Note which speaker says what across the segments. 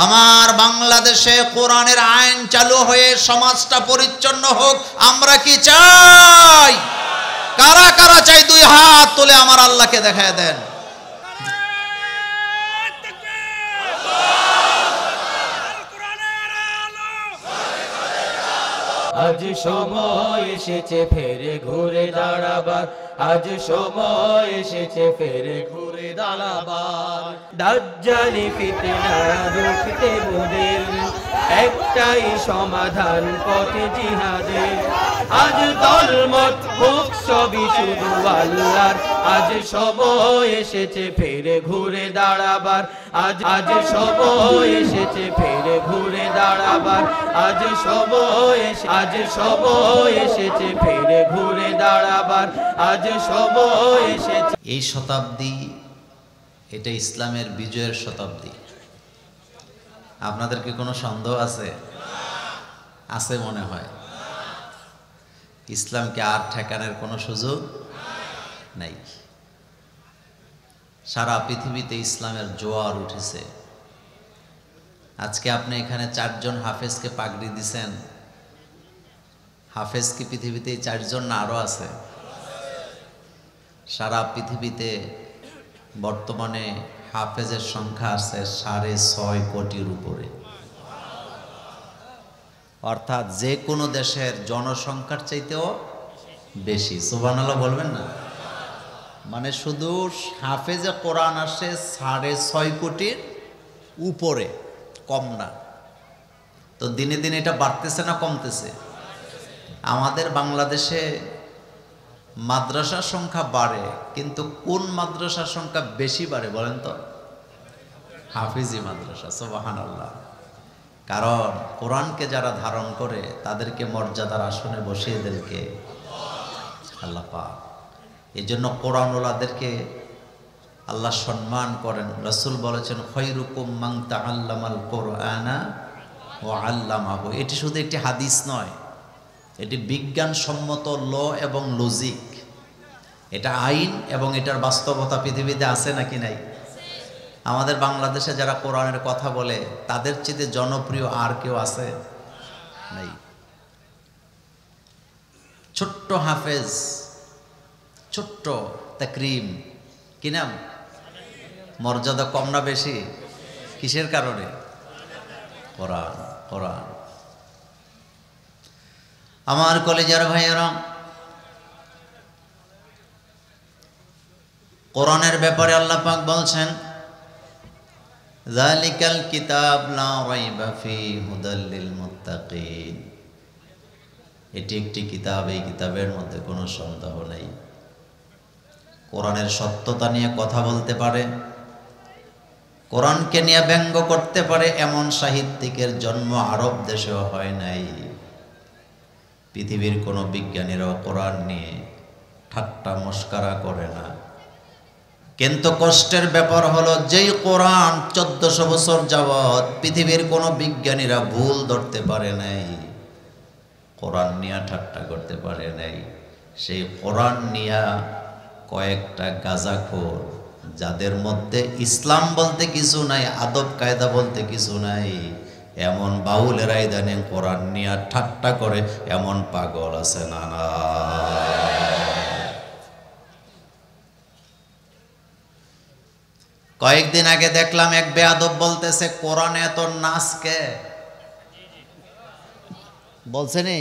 Speaker 1: আমার বাংলাদেশে কোরআনের আইন চালু হয়ে সমাজটা পরিচ্ছন্ন হোক, আমরা কি চাই? কারা কারা চাই? দুই হাত তুলে আমার আল্লাহকে দেখায় দেন।
Speaker 2: আজ সময় এসেছে ফেরে ঘুরে দাঁড়াবার, আজ সময় এসেছে ফেরে ঘুরে দাঁড়াবার। দাজ্জালি ফিতনা রুখতে মোদের একটাই সমাধান, পথে জিহাদের। আজ দলমত হোক সবই শুধু আল্লাহর, আজ সময় এসেছে ফেরে ঘুরে দাঁড়াবার, আজ সময় এসেছে ফেরে ঘুরে দাঁড়াবার, আজ সময় এসেছে ফেরে ঘুরে দাঁড়াবার, আজ সময় এসেছে।
Speaker 1: এই শতাব্দী এটা ইসলামের বিজয়ের শতাব্দী। আপনাদের কি কোনো সন্দেহ আছে? আছে মনে হয়। ইসলামকে আর ঠেকানোর কোনো সুযোগ নাই। সারা পৃথিবীতে ইসলামের জোয়ার উঠেছে। আজকে আপনি এখানে 4 জন হাফেজকে পাগড়ি দিছেন। হাফেজ কি পৃথিবীতে 4 জন না আরো আছে? সারা পৃথিবীতে বর্তমানে হাফেজের সংখ্যা আছে 6.5 কোটির উপরে। অর্থাৎ যে কোনো দেশের জনসংখ্যার চাইতেও বেশি। সুবহানাল্লাহ বলবেন না? মানে শুধু হাফেজে কোরআন আসে 6.5 কোটির উপরে, কম না। তো দিনে দিনে এটা বাড়তেছে না কমতেছে? আমাদের বাংলাদেশে মাদ্রাসার সংখ্যা বাড়ে, কিন্তু কোন মাদ্রাসার সংখ্যা বেশি বাড়ে বলেন তো? হাফিজি মাদ্রাসা। সুবহানাল্লাহ। কারণ কোরআনকে যারা ধারণ করে তাদেরকে মর্যাদার আসনে বসিয়ে দেন কে? আল্লাহ পাক। এই জন্য কোরআনওয়ালাদেরকে আল্লাহ সম্মান করেন। রাসূল বলেছেন খায়রুকুম মান তাআল্লামাল কোরআনা ওয়া আল্লামাহু। এটি শুধু একটি হাদিস নয়, এটি বিজ্ঞানসম্মত ল এবং লজিক। এটা আইন এবং এটার বাস্তবতা পৃথিবীতে আছে নাকি নাই? আমাদের বাংলাদেশে যারা কোরআনের কথা বলে তাদের চেয়ে জনপ্রিয় আর কেউ আছে? নাই। ছোট্ট হাফেজ, ছোট্ট তাকরিম, কি নাম? মর্যাদা কম না বেশি? কিসের কারণে? কোরআন। কোরআন। আমার কলেজের ভাইয়েরা, কোরআনের ব্যাপারে আল্লাহ পাক বলছেন যালিকাল কিতাব লা রাইবা ফিহি হুদাল লিল মুত্তাকিন। এটি একটি কিতাব, এই কিতাবের মধ্যে কোনো সন্দেহ নেই। কোরআনের সত্যতা নিয়ে কথা বলতে পারে, কোরআনকে নিয়ে ব্যঙ্গ করতে পারে এমন সাহিত্যিকের জন্ম আরব দেশেও হয় নাই। পৃথিবীর কোনো বিজ্ঞানীরাও কোরআন নিয়ে ঠাট্টা মস্করা করে না। কিন্তু কষ্টের ব্যাপার হলো যেই কোরআন 1400 বছর যাবৎ পৃথিবীর কোনো বিজ্ঞানীরা ভুল ধরতে পারে নাই, কোরআন নিয়ে ঠাট্টা করতে পারে নাই, সেই কোরআন নিয়ে কয়েকটা গাঁজাখোর, যাদের মধ্যে ইসলাম বলতে কিছু নাই, আদব কায়দা বলতে কিছু নাই, এমন বাউলেরা ইদানিং কোরআন নিয়ে ঠাট্টা করে, এমন পাগল আছে না? না। কয়েকদিন আগে দেখলাম এক বেয়াদব বলতেছে কোরআনে এত নাচ কে? বলছেনি?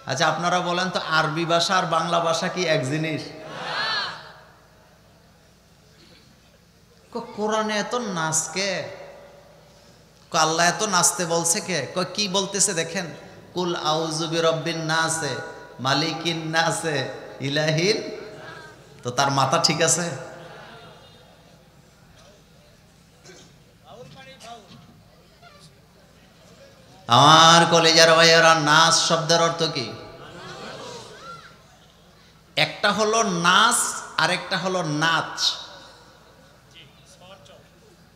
Speaker 1: আচ্ছা আপনারা বলেন তো, আরবি ভাষা আর বাংলা ভাষা কি এক জিনিস? কোরআনে এত নাচ কে? আল্লাহ এত নাচতে বলছে কে? কি বলতেছে দেখেন, কুল আউযু বিরাব্বিন নাস মালিকিন নাস ইলাহিল। তো তার মাথা ঠিক আছে? আমার কলেজার ভাইয়েরা, নাচ শব্দের অর্থ কি? একটা হলো নাচ আর একটা হলো নাচ।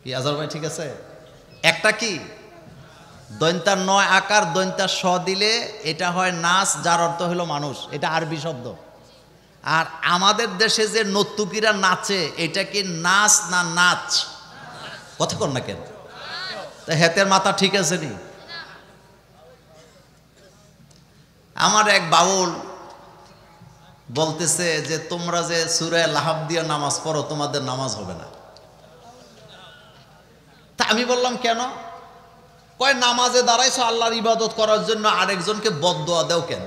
Speaker 1: কি আজর ভাই ঠিক আছে? একটা কি দন্তা 9 আকার দন্তা স দিলে এটা হয় নাচ, যার অর্থ হলো মানুষ। এটা আরবি শব্দ। আর আমাদের দেশে যে নর্তকীরা নাচে, এটা কি নাচ না নাচ? কথা কর না কেন? তা হেতের মাথা ঠিক আছে নি? আমার এক বাউল বলতেছে যে তোমরা যে সূরা লাহাব দিয়ে নামাজ পড়ো, তোমাদের নামাজ হবে না। তা আমি বললাম কেন? কয় নামাজে দাঁড়াইছো আল্লাহর ইবাদত করার জন্য, আরেকজনকে বদদোয়া দাও কেন?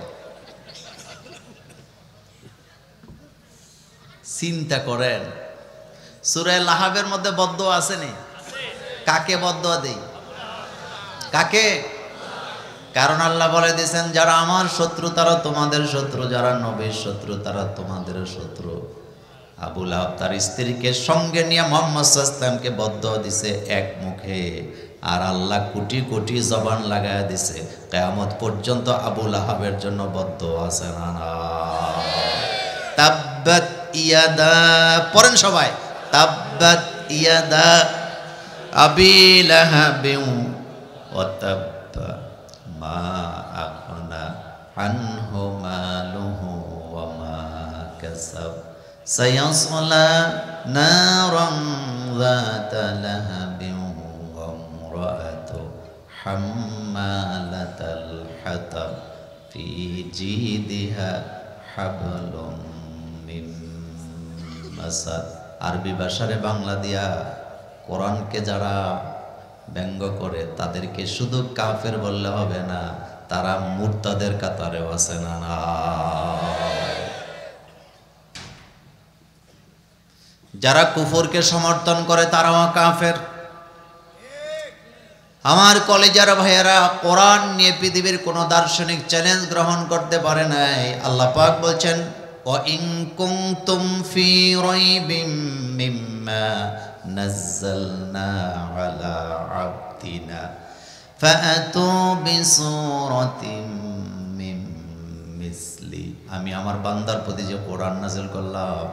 Speaker 1: চিন্তা করেন, সূরা লাহাবের মধ্যে বদদোয়া আছে নি? কাকে বদদোয়া দেই? কাকে? কারণ আল্লাহ বলে দিয়েছেন যারা আমার শত্রু তারা তোমাদের শত্রু, যারা নবীর শত্রু তারা তোমাদের শত্রু। আবু লাহাব তার স্ত্রীকে সঙ্গে নিয়ে মুহাম্মদ সাল্লাল্লাহু আলাইহি ওয়াসাল্লামকে বদদোয়া দিছে এক মুখে, আর আল্লাহ কোটি কোটি জবান লাগায় দিছে। কিয়ামত পর্যন্ত আবু লাহাবের জন্য বদদোয়া আছে না? তাব্বাত ইয়াদা, পড়েন সবাই, তাব্বাত ইয়াদা আবি লাহাবিন ওয়া তাব্বা মা আগনা আনহু মালুহু ওয়া মা কাসাব সায়াসলা নারান যাতা লাহাবিন ওয়া ইমরাআতু হাম্মালাতাল হাতাব ফি জিদিহা হাবলুম মিন মাসাদ। আরবি ভাষারে বাংলা দিয়া কোরআনকে যারা ব্যঙ্গ করে তাদেরকে শুধু কাফের বললে হবে না, তারা মুরতাদের কাতারেও আছে না? যারা কুফরকে সমর্থন করে তারাও কাফের। আমার কলেজের ভাইয়েরা, কোরআন নিয়ে পৃথিবীর কোন দার্শনিক চ্যালেঞ্জ গ্রহণ করতে পারে নাই। আল্লাহ পাক বলছেন ওয়া ইন কুনতুম ফি রাইবিম মিম্মা নাযালনা আলা আবদিনা ফাআতু বিসূরাতিম মিন মিসলি। আমি আমার বান্দার প্রতি যে কোরআন নাযিল করলাম,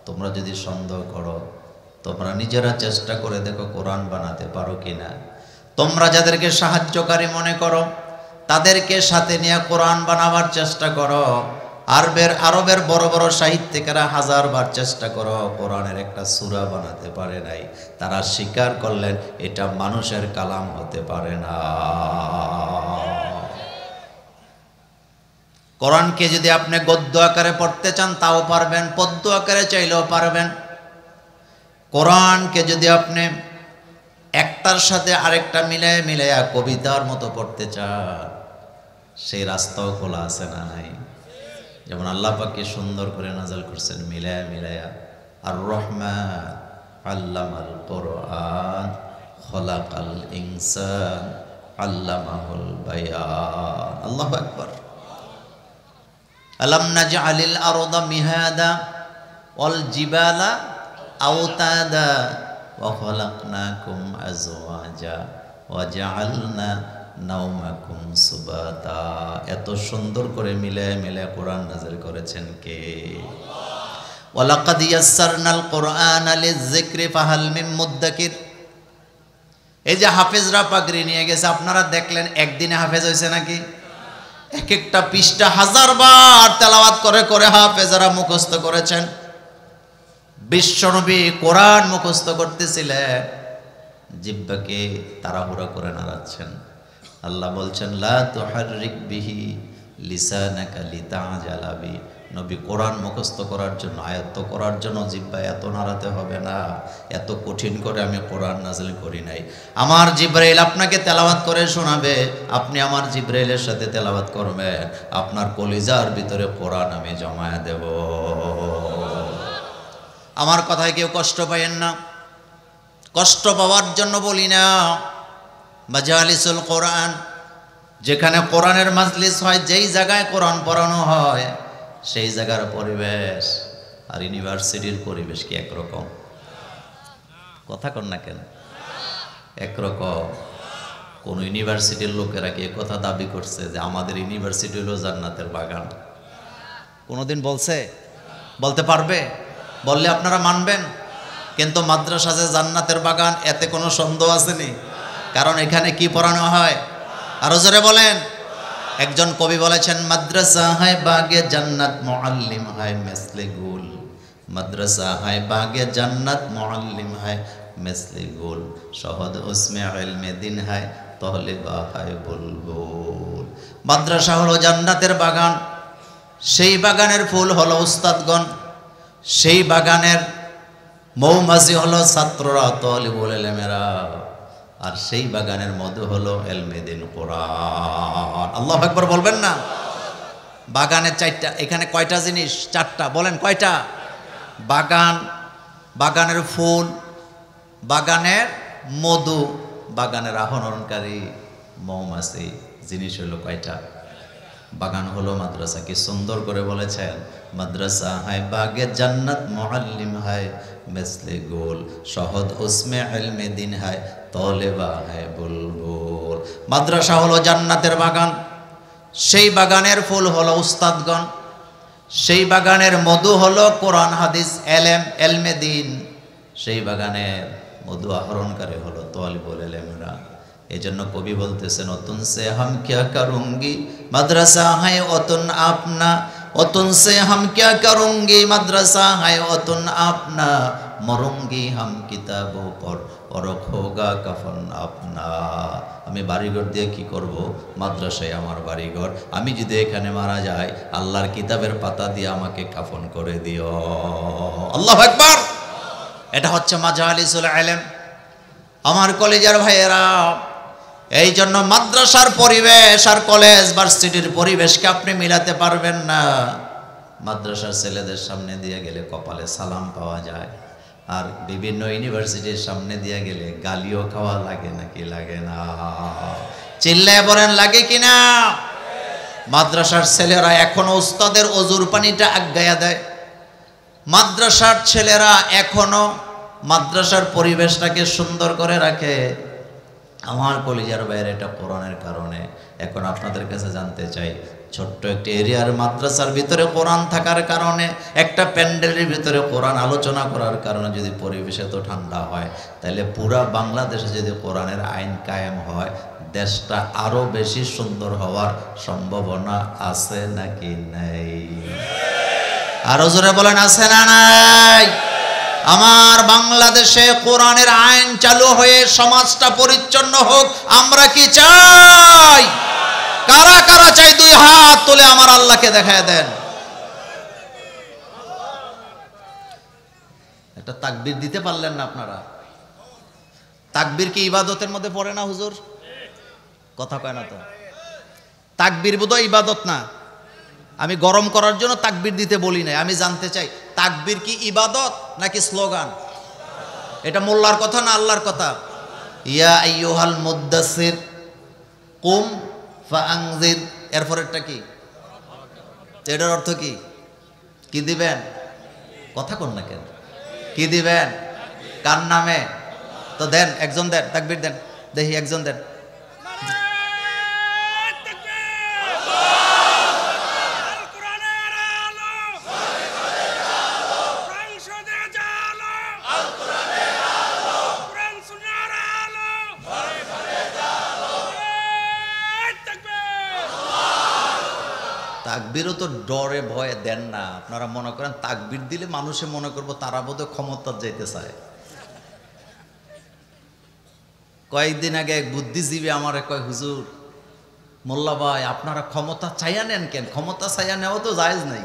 Speaker 1: তোমরা যদি সন্দেহ করো, তোমরা নিজেরা চেষ্টা করে দেখো কোরআন বানাতে পারো কিনা। তোমরা যাদেরকে সাহায্যকারী মনে করো তাদেরকে সাথে নিয়ে কোরআন বানাবার চেষ্টা করো। আরবের বড় বড় সাহিত্যিকেরা হাজারবার চেষ্টা করো, কোরআনের একটা সূরা বানাতে পারে নাই। তারা স্বীকার করলেন এটা মানুষের কালাম হতে পারে না। কোরআনকে যদি আপনি গদ্য আকারে পড়তে চান তাও পারবেন, পদ্য আকারে চাইলেও পারবেন। কোরআনকে যদি আপনি একটার সাথে আরেকটা মিলাইয়া কবিতার মতো পড়তে চান, সেই রাস্তাও খোলা আছে না নাই? যেমন আল্লাহ পাক কি সুন্দর করে নাযিল করছেন মিলাইয়া। আর রহমান আল্লামাল কোরআন খলাকাল ইনসান আল্লামাহুল বায়ান। আল্লাহু আকবার। আলাম নাজআলিল আরদা মিহাদা ওয়াল জিবালা আওতাদা ওয়া খালাকনাকুম আজওয়াজা ওয়া জাআলনা নাওমাকুম সুবাতা। এত সুন্দর করে মিলায় কোরআন নাযিল করেছেন কে? ওয়া লাকাদ ইয়াসসারনাল কোরআনা লিযিকরি ফাহাল মিন মুদ্দাকির। এই যে হাফেজরা পাগড়ি নিয়ে গেছে, আপনারা দেখলেন একদিনে হাফেজ হয়েছে নাকি? এক একটা পৃষ্ঠা হাজারবার তেলাওয়াত করে হাফেজরা মুখস্থ করেছেন। বিশ্বনবী কোরআন মুখস্থ করতেছিলেন, জিহ্বাকে তাড়াহুড়া করে নাড়াচ্ছেন। আল্লাহ বলছেন লা তুহাররিক বিহি লিসানাকা লিতাজালা বি। নবী কোরআন মুখস্থ করার জন্য, আয়ত্ত করার জন্য জিহ্বা এত নাড়াতে হবে না। এত কঠিন করে আমি কোরআন নাযিল করি নাই। আমার জিবরাইল আপনাকে তেলাওয়াত করে শোনাবে, আপনি আমার জিবরাইলের সাথে তেলাওয়াত করবেন, আপনার কলিজার ভিতরে কোরআন আমি জমায়ে দেব। আমার কথায় কেউ কষ্ট পাইয়েন না, কষ্ট পাওয়ার জন্য বলি না। মাজালিসুল কোরআন, যেখানে কোরআনের মাজলিস হয়, যেই জায়গায় কোরআন পড়ানো হয়, সেই জায়গার পরিবেশ আর ইউনিভার্সিটির পরিবেশ কি একরকম? কথা কন না কেন? একরকম। কোন ইউনিভার্সিটির লোকেরা কি কথা দাবি করছে যে আমাদের ইউনিভার্সিটি হলো জান্নাতের বাগান? কোনোদিন বলছে? বলতে পারবে? বললে আপনারা মানবেন? কিন্তু মাদ্রাসা যে জান্নাতের বাগান, এতে কোনো সন্দেহ আসেনি। কারণ এখানে কি পড়ানো হয়? আরো জোরে বলেন। একজন কবি বলেছেন মাদ্রাসা হায় বাগে জান্নাত মুআল্লিম হায় মিসলে গুল। মাদ্রাসা হায় বাগে জান্নাত মুআল্লিম হায় মিসলি গুল, শহদ উসমে ইলমে দিন হায় তহলিবা হায় বুলবুল। মাদ্রাসা হলো জান্নাতের বাগান, সেই বাগানের ফুল হলো উস্তাদগণ, সেই বাগানের মৌমাছি হলো ছাত্ররা তলিবুল ইলমেরা, আর সেই বাগানের মধু হলো ইলমে দিন কোরআন। আল্লাহু আকবার বলবেন না? বাগানের চারটা, এখানে কয়টা জিনিস? চারটা। বলেন কয়টা? বাগান, বাগানের ফুল, বাগানের মধু, বাগানের আহরণকারী মৌমাছি, জিনিস হলো কয়টা? বাগান হলো মাদ্রাসা। কি সুন্দর করে বলেছেন, মাদ্রাসা হায় বাগে জান্নাত, মুআল্লিম হায় মিসলে গোল, শহদ উসমে ইলমে দিন হায় তলেবা হায় বুলবুল। মাদ্রাসা হলো জান্নাতের বাগান, সেই বাগানের ফুল হলো উস্তাদগণ, সেই বাগানের মধু হলো কোরআন হাদিস এলেম এলমে দিন, সেই বাগানের মধু আহরণকারী হলো তলিবুল ইলমেরা। এই জন্য কবি বলতেছেন, অতুন সে হাম ক্যা করুঙ্গি মাদ্রাসা হায় অতুন আপনা, অতুন সে হাম ক্যা করুঙ্গি মাদ্রাসা হায় অতুন আপনা, মরুঙ্গি হাম কিতাবো পর অরখ হোগা কাফন আপনা। আমি বাড়িঘর দিয়ে কি করব? মাদ্রাসায় আমার বাড়িঘর। আমি যদি এখানে মারা যাই, আল্লাহর কিতাবের পাতা দিয়ে আমাকে কাফন করে দিও। আল্লাহু আকবার। এটা হচ্ছে মাজালিসুল ইলম। আমার কলেজের ভাইয়েরা, এই জন্য মাদ্রাসার পরিবেশ আর কলেজ ভার্সিটির পরিবেশকে আপনি মিলাতে পারবেন না। মাদ্রাসার ছেলেদের সামনে দিয়ে গেলে কপালে সালাম পাওয়া যায়, আর বিভিন্ন ইউনিভার্সিটির সামনে দিয়ে গেলে গালিও খাওয়া লাগে নাকি লাগে না? চিল্লায় বলেন লাগে কিনা? মাদ্রাসার ছেলেরা এখনো উস্তাদের অজুর পানিটা আজ্ঞায়া দেয়। মাদ্রাসার ছেলেরা এখনো মাদ্রাসার পরিবেশটাকে সুন্দর করে রাখে। আমার কলিজার বাইরে এটা কোরআনের কারণে। এখন আপনাদের কাছে জানতে চাই, ছোট্ট একটি এরিয়ার মাদ্রাসার ভিতরে কোরআন থাকার কারণে, একটা প্যান্ডেলের ভিতরে কোরআন আলোচনা করার কারণে যদি পরিবেশ এত ঠান্ডা হয়, তাহলে পুরা বাংলাদেশে যদি কোরআনের আইন কায়েম হয়, দেশটা আরো বেশি সুন্দর হওয়ার সম্ভাবনা আছে নাকি নাই? আরো জোরে বলেন, আছে না নাই? আমার বাংলাদেশে কোরআনের আইন চালু হয়ে সমাজটা পরিচ্ছন্ন হোক, আমরা কি চাই? কারা কারা চাই? দুই হাত তুলে আমার আল্লাহকে দেখায় দেন। একটা তাকবীর দিতে পারলেন না আপনারা? তাকবীর কি ইবাদতের মধ্যে পড়ে না হুজুর? কথা কয় না তো। তাকবীর বোধহয় ইবাদত না। আমি গরম করার জন্য তাকবীর দিতে বলি নাই। আমি জানতে চাই, তাকবীর কি ইবাদত নাকি স্লোগান? এটা মোল্লার কথা না আল্লাহর কথা? ইয়া আইয়ুহাল মুদ্দাসসির কুম ফাআনজির, এরপরেরটা কি? এটার অর্থ কি? কি দিবেন? কথা কোন না কেন? কি দিবেন? কার নামে? তো দেন, একজন দেন, তাকবীর দেন, দেখি একজন দেন। তাকবীরও তো ডরে ভয়ে দেন না। আপনারা মনে করেন তাকবীর দিলে মানুষে মনে করবো তারা বোধহয় ক্ষমতা যাইতে চায়। কয়েকদিন আগে এক বুদ্ধিজীবী আমার কয়, হুজুর মোল্লা ভাই আপনারা ক্ষমতা চাইয়া নেন কেন? ক্ষমতা চাইয়া নেওয়া তো জায়েজ নাই।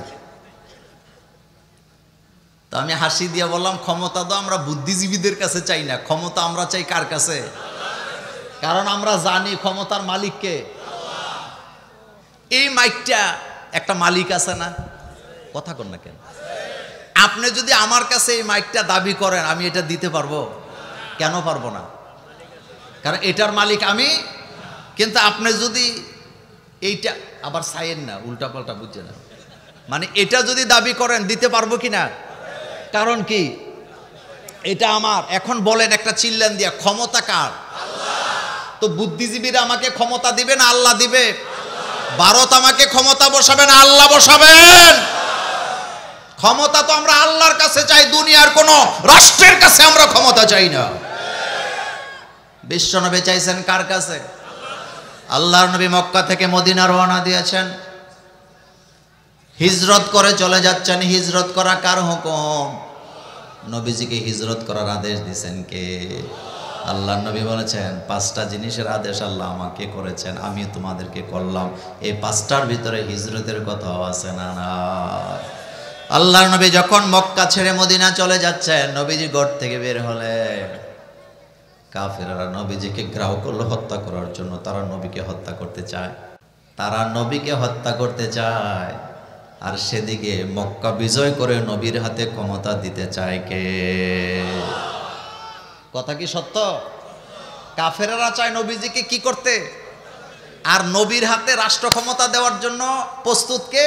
Speaker 1: তো আমি হাসি দিয়ে বললাম, ক্ষমতা তো আমরা বুদ্ধিজীবীদের কাছে চাই না, ক্ষমতা আমরা চাই কার কাছে? কারণ আমরা জানি ক্ষমতার মালিককে। এই মাইকটা একটা মালিক আছে না? কথা কন না কেন? আপনি যদি আমার কাছে এই মাইকটা দাবি করেন, আমি এটা দিতে পারবো? কেন পারবো না? কারণ এটার মালিক আমি। কিন্তু আপনি যদি এইটা আবার চাইেন না, উল্টা পাল্টা বুঝছে না, মানে এটা যদি দাবি করেন, দিতে পারবো কিনা? কারণ কি? এটা আমার। এখন বলেন একটা চিল্লান দিয়া, ক্ষমতা কার? তো বুদ্ধিজীবীরা আমাকে ক্ষমতা দিবে না আল্লাহ দিবে? ভারত আমাকে ক্ষমতা বসাবে না আল্লাহ বসাবেন? ক্ষমতা তো আমরা আল্লাহর কাছে চাই, দুনিয়ার কোন রাষ্ট্রের কাছে আমরা ক্ষমতা চাই না। বিশ্বনবী চাইছেন কার কাছে? আল্লাহর নবী মক্কা থেকে মদিনা রওনা দিয়েছেন, হিজরত করে চলে যাচ্ছেন। হিজরত করা কার হুকুম? নবীজিকে হিজরত করার আদেশ দিয়েছেন কে? আল্লাহ নবী বলেছেন 5টা জিনিসের আদেশ আল্লাহ আমাকে করেছেন, আমি তোমাদেরকে করলাম। এই 5টার ভিতরে হিজরতের কথাও আছে না? না। আল্লাহর নবী যখন মক্কা ছেড়ে মদিনা চলে যাচ্ছেন, নবীজি ঘর থেকে বের হলেন, কাফেররা নবীজিকে ঘেরাও করলো হত্যা করার জন্য। তারা নবীকে হত্যা করতে চায়, তারা নবীকে হত্যা করতে চায়। আর সেদিকে মক্কা বিজয় করে নবীর হাতে ক্ষমতা দিতে চায় কে? কথা কি সত্য? কাফেররা চায় নবীজিকে কি করতে? আর নবীর হাতে রাষ্ট্র ক্ষমতা দেওয়ার জন্য প্রস্তুত কে?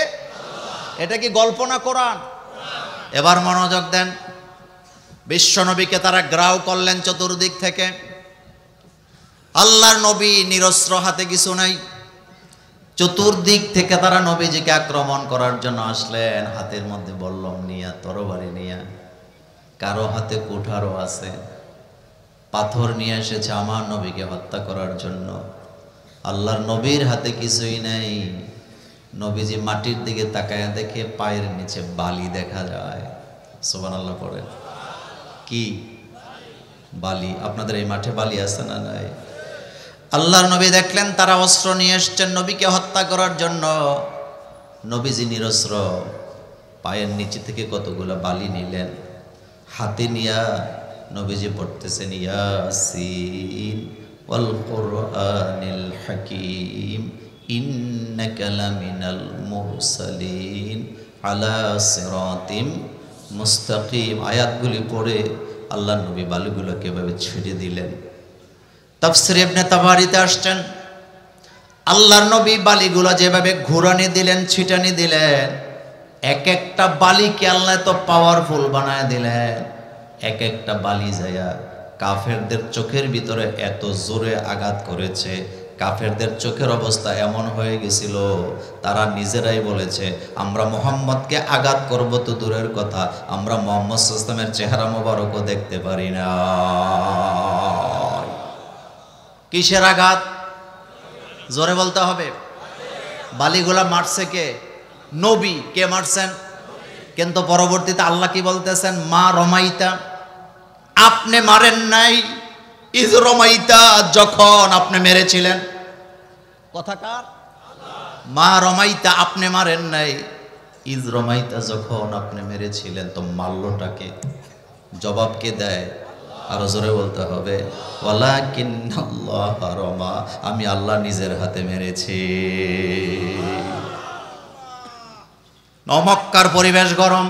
Speaker 1: এটা কি গল্প না কোরআন? এবার মনোযোগ দেন। বিশ্ব নবীকে তারা গ্রাও করলেন চতুর্দিক থেকে। আল্লাহর নবী নিরস্ত্র, হাতে কিছু নাই। চতুর্দিক থেকে তারা নবীজিকে আক্রমণ করার জন্য আসলেন, হাতের মধ্যে বল্লম নিয়া, তরবারি নিয়া। কারো হাতে কুঠারও আছে, পাথর নিয়ে এসেছে আমার নবীকে হত্যা করার জন্য। আল্লাহর নবীর হাতে কিছুই নাই। নবীজি মাটির দিকে তাকায় দেখে পায়ের নিচে বালি দেখা যায়। সুবহানাল্লাহ পড়ে। কি বালি? আপনাদের এই মাঠে বালি আছে না নাই? আল্লাহর নবী দেখলেন তারা অস্ত্র নিয়ে এসছেন নবীকে হত্যা করার জন্য। নবীজি নিরস্ত্র, পায়ের নিচে থেকে কতগুলো বালি নিলেন, হাতে নিয়া নবীজি পড়তেছেন ইয়াসিন ওয়াল কুরআনিল হাকীম ইন্নাকা লামিনাল মুরসালিন আলা সিরাতিম মুস্তাকিম। আয়াতগুলি পড়ে আল্লাহর নবী বালিগুলোকে এভাবে ছেড়ে দিলেন। তাফসীর ইবনে তাবারিতে আসছেন, আল্লাহর নবী বালিগুলো যেভাবে ঘুরানি দিলেন, ছিটানি দিলেন, এক একটা বালিকে আল্লাহ তো পাওয়ারফুল বানায় দিলেন। এক একটা বালি যায়া কাফেরদের চোখের ভিতরে এত জোরে আঘাত করেছে, কাফেরদের চোখের অবস্থা এমন হয়ে গেছিল, তারা নিজেরাই বলেছে আমরা মুহাম্মদকে আঘাত করব তো দূরের কথা, আমরা মুহাম্মদ সাল্লাল্লাহু আলাইহি ওয়াসাল্লামের চেহারা মোবারকও দেখতে পারি না। কিসের আঘাত? জোরে বলতে হবে। বালিগুলা মারছে কে? নবী। কে মারছেন? কিন্তু পরবর্তীতে আল্লাহ কি বলতেছেন? মা রমাইতা, আপনি মারেন নাই। ইজ রমাইতা, যখন আপনি মেরেছিলেন। কথা কার? মা রমাইতা, আপনি মারেন নাই। ইজ রমাইতা, যখন আপনি মেরেছিলেন। তো মারলোটাকে? জবাব কে দেয়? আরো জোরে বলতে হবে, ওয়ালাকিন্নাল্লাহ রমা, আমি আল্লাহ নিজের হাতে মেরেছি। মক্কার পরিবেশ গরম।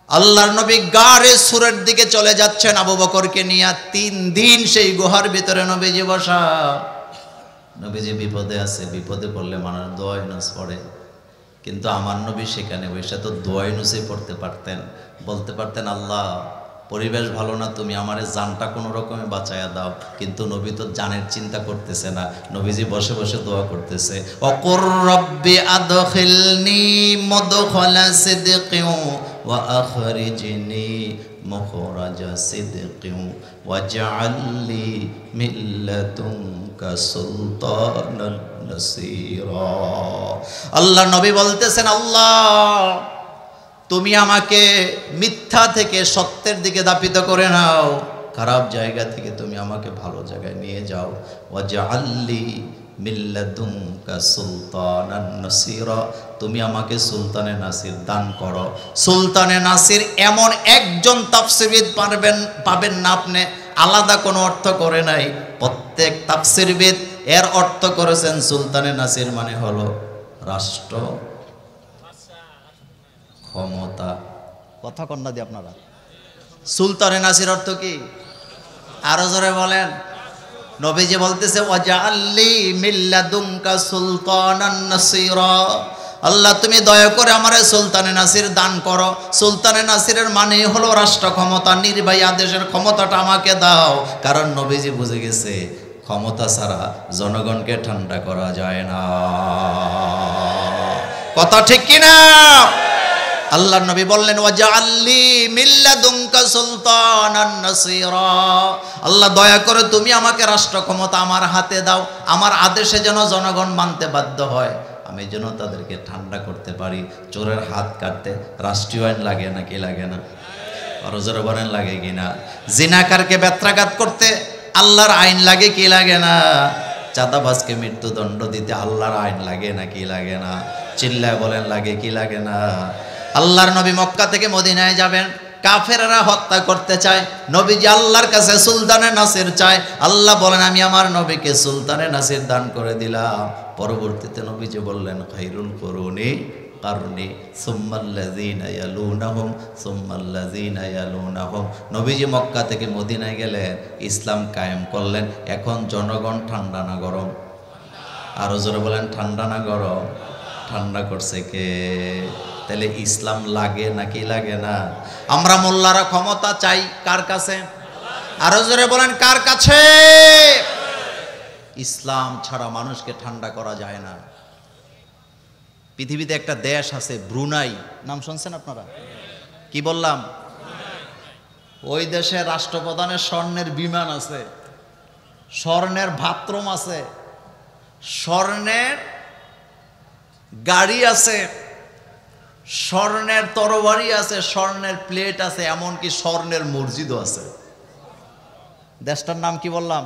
Speaker 1: আল্লাহর নবী গারে সুরের দিকে চলে যাচ্ছেন আবু বকরকে নিয়ে। 3 দিন সেই গুহার ভিতরে নবীজি বসা। নবীজি বিপদে আছে, বিপদে পড়লে মানুষ দোয়া ইউনুস পড়ে, কিন্তু আমার নবী সেখানে বসে তো দোয়া ইউনুসই পড়তে পারতেন। বলতে পারতেন আল্লাহ পরিবেশ ভালো না, তুমি আমারে জানটা কোনো রকমে বাঁচায়া দাও। কিন্তু নবী তো জানের চিন্তা করতেছে না, নবীজি বসে বসে দোয়া করতেছে। অকুর রব্বি আদখিলনি মুদখালা সিদকিন ওয়া আখরিজনি মুখরাজা সিদকিন ওয়াজআলনি মিন লাদুনকা সুলতানান নাসীরা। আল্লাহ নবী বলতেছেন আল্লাহ তুমি আমাকে মিথ্যা থেকে সত্যের দিকে দাপিত করে নাও, খারাপ জায়গা থেকে তুমি আমাকে ভালো জায়গায় নিয়ে যাও। ওয়াজআলনি মিন লাদুনকা সুলতানান নাসীরা, তুমি আমাকে সুলতানে নাসির দান করো। সুলতানে নাসির এমন একজন তাফসীরবিদ পাবেন না আপনি, আলাদা কোনো অর্থ করে নাই। প্রত্যেক তাফসীরবিদ এর অর্থ করেছেন সুলতানে নাসির মানে হলো রাষ্ট্র ক্ষমতা। কথা কন্যা দিয়ে আপনারা, সুলতানে নাসির অর্থ কি? আরো জোরে বলেন। নবীজি বলতেছে ওয়াজআলনি মিন লাদুনকা সুলতানান নাসীরা, আল্লাহ তুমি দয়া করে আমারে সুলতানে নাসির দান করো। সুলতানে নাসিরের মানে হলো রাষ্ট্র ক্ষমতা, নির্বাহী আদেশের ক্ষমতাটা আমাকে দাও। কারণ নবীজি বুঝে গেছে ক্ষমতা ছাড়া জনগণকে ঠান্ডা করা যায় না। কথা ঠিক কিনা? আল্লাহর নবী বললেন ওয়াজআলনি মিন লাদুনকা সুলতানান নাসীরা, আল্লাহ দয়া করে তুমি আমাকে রাষ্ট্র ক্ষমতা আমার হাতে দাও, আমার আদেশে যেন জনগণ মানতে বাধ্য হয়, আমি যেন তাদেরকে ঠান্ডা করতে পারি। চোরের হাত কাটতে রাষ্ট্রীয় আইন লাগে নাকি লাগে না? আরো জোরে বলেন লাগে কিনা? জিনাকারকে বেত্রাঘাত করতে আল্লাহর আইন লাগে কি লাগে না? চাঁদাবাজকে মৃত্যুদণ্ড দিতে আল্লাহর আইন লাগে না কি লাগে না? চিল্লায় বলেন লাগে কি লাগে না? আল্লাহর নবী মক্কা থেকে মদিনায় যাবেন, কাফেররা হত্যা করতে চায়, নবীজি আল্লাহর কাছে সুলতানে নাসির চায়। আল্লাহ বলেন আমি আমার নবীকে সুলতানে নাসির দান করে দিলাম। পরবর্তীতে নবীজি বললেন খায়রুল কুরুনি কারনি সুম্মাল্লাযীনা ইয়ালুনাহুম সুম্মাল্লাযীনা ইয়ালুনাহুম। নবীজি মক্কা থেকে মদিনায় গেলেন, ইসলাম কায়েম করলেন। এখন জনগণ ঠান্ডা না গরম? আরো জোরে বলেন ঠান্ডা না গরম? ঠান্ডা করছে কে? তাহলে ইসলাম লাগে নাকি লাগে না? আমরা মোল্লারা ক্ষমতা চাই কার কাছে? আরো জোরে বলেন কার কাছে? ইসলাম ছাড়া মানুষকে ঠান্ডা করা যায় না। পৃথিবীতে একটা দেশ আছে ব্রুনাই, নাম শুনছেন আপনারা? কি বললাম? ওই দেশে রাষ্ট্রপ্রধানের স্বর্ণের বিমান আছে, স্বর্ণের বাথরুম আছে, স্বর্ণের গাড়ি আছে, স্বর্ণের তরবারি আছে, স্বর্ণের প্লেট আছে, এমনকি স্বর্ণের মসজিদও আছে। দেশটার নাম কি বললাম?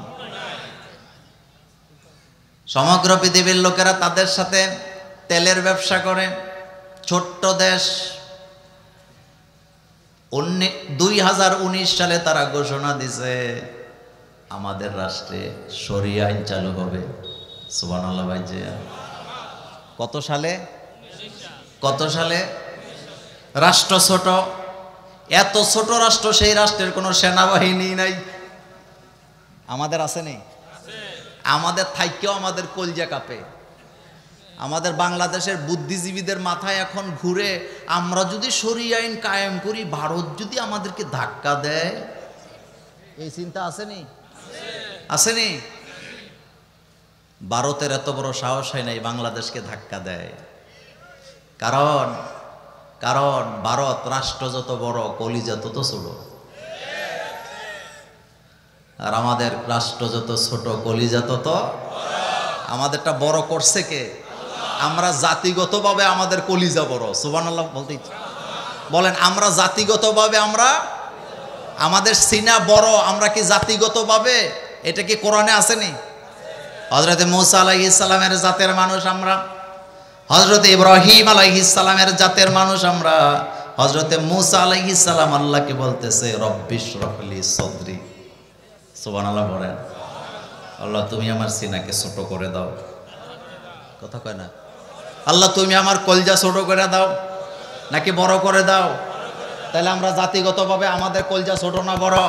Speaker 1: সমগ্র পৃথিবীর লোকেরা তাদের সাথে তেলের ব্যবসা করে। ছোট্ট দেশ। 2019 সালে তারা ঘোষণা দিছে আমাদের রাষ্ট্রে শরিয়া আইন চালু হবে। সুবহানাল্লাহ ভাইজিয়া। কত সালে? কত সালে? রাষ্ট্র ছোট, এত ছোট রাষ্ট্র, সেই রাষ্ট্রের কোনো সেনাবাহিনী নাই। আমাদের আছে নেই? আমাদের থাইকেও আমাদের কলজা কাঁপে। আমাদের বাংলাদেশের বুদ্ধিজীবীদের মাথায় এখন ঘুরে, আমরা যদি শরিয়া আইন কায়েম করি, ভারত যদি আমাদেরকে ধাক্কা দেয়। এই চিন্তা আসেনি? আসেনি? ভারতের এত বড় সাহস হয় নাই বাংলাদেশকে ধাক্কা দেয়। কারণ কারণ ভারত রাষ্ট্র যত বড়, কলিজা তত ছোট। আর আমাদের রাষ্ট্র যত ছোট, কলিজা তত। আমাদেরটা বড় করছে কে? আমরা জাতিগতভাবে আমাদের কলিজা বড়। সুবহানাল্লাহ বলতে বলেন, আমরা জাতিগতভাবে আমাদের সিনা বড়। আমরা কি জাতিগতভাবে? এটা কি কোরআনে আসেনি? হযরত মূসা আলাইহিস সালামের জাতের মানুষ আমরা, হযরত ইব্রাহিম আলাইহিস সালামের জাতের মানুষ আমরা। হযরত মূসা আলাইহিস সালাম আল্লাহকে বলতেছে রব্বিশরাহলি সদরি। সুবহানাল্লাহ বলেন। আল্লাহ তুমি আমার সিনাকে ছোট করে দাও। কথা কয় না? আল্লাহ তুমি আমার কলজা ছোট করে দাও নাকি বড় করে দাও? তাহলে আমরা জাতিগতভাবে আমাদের কলজা ছোট না বড়?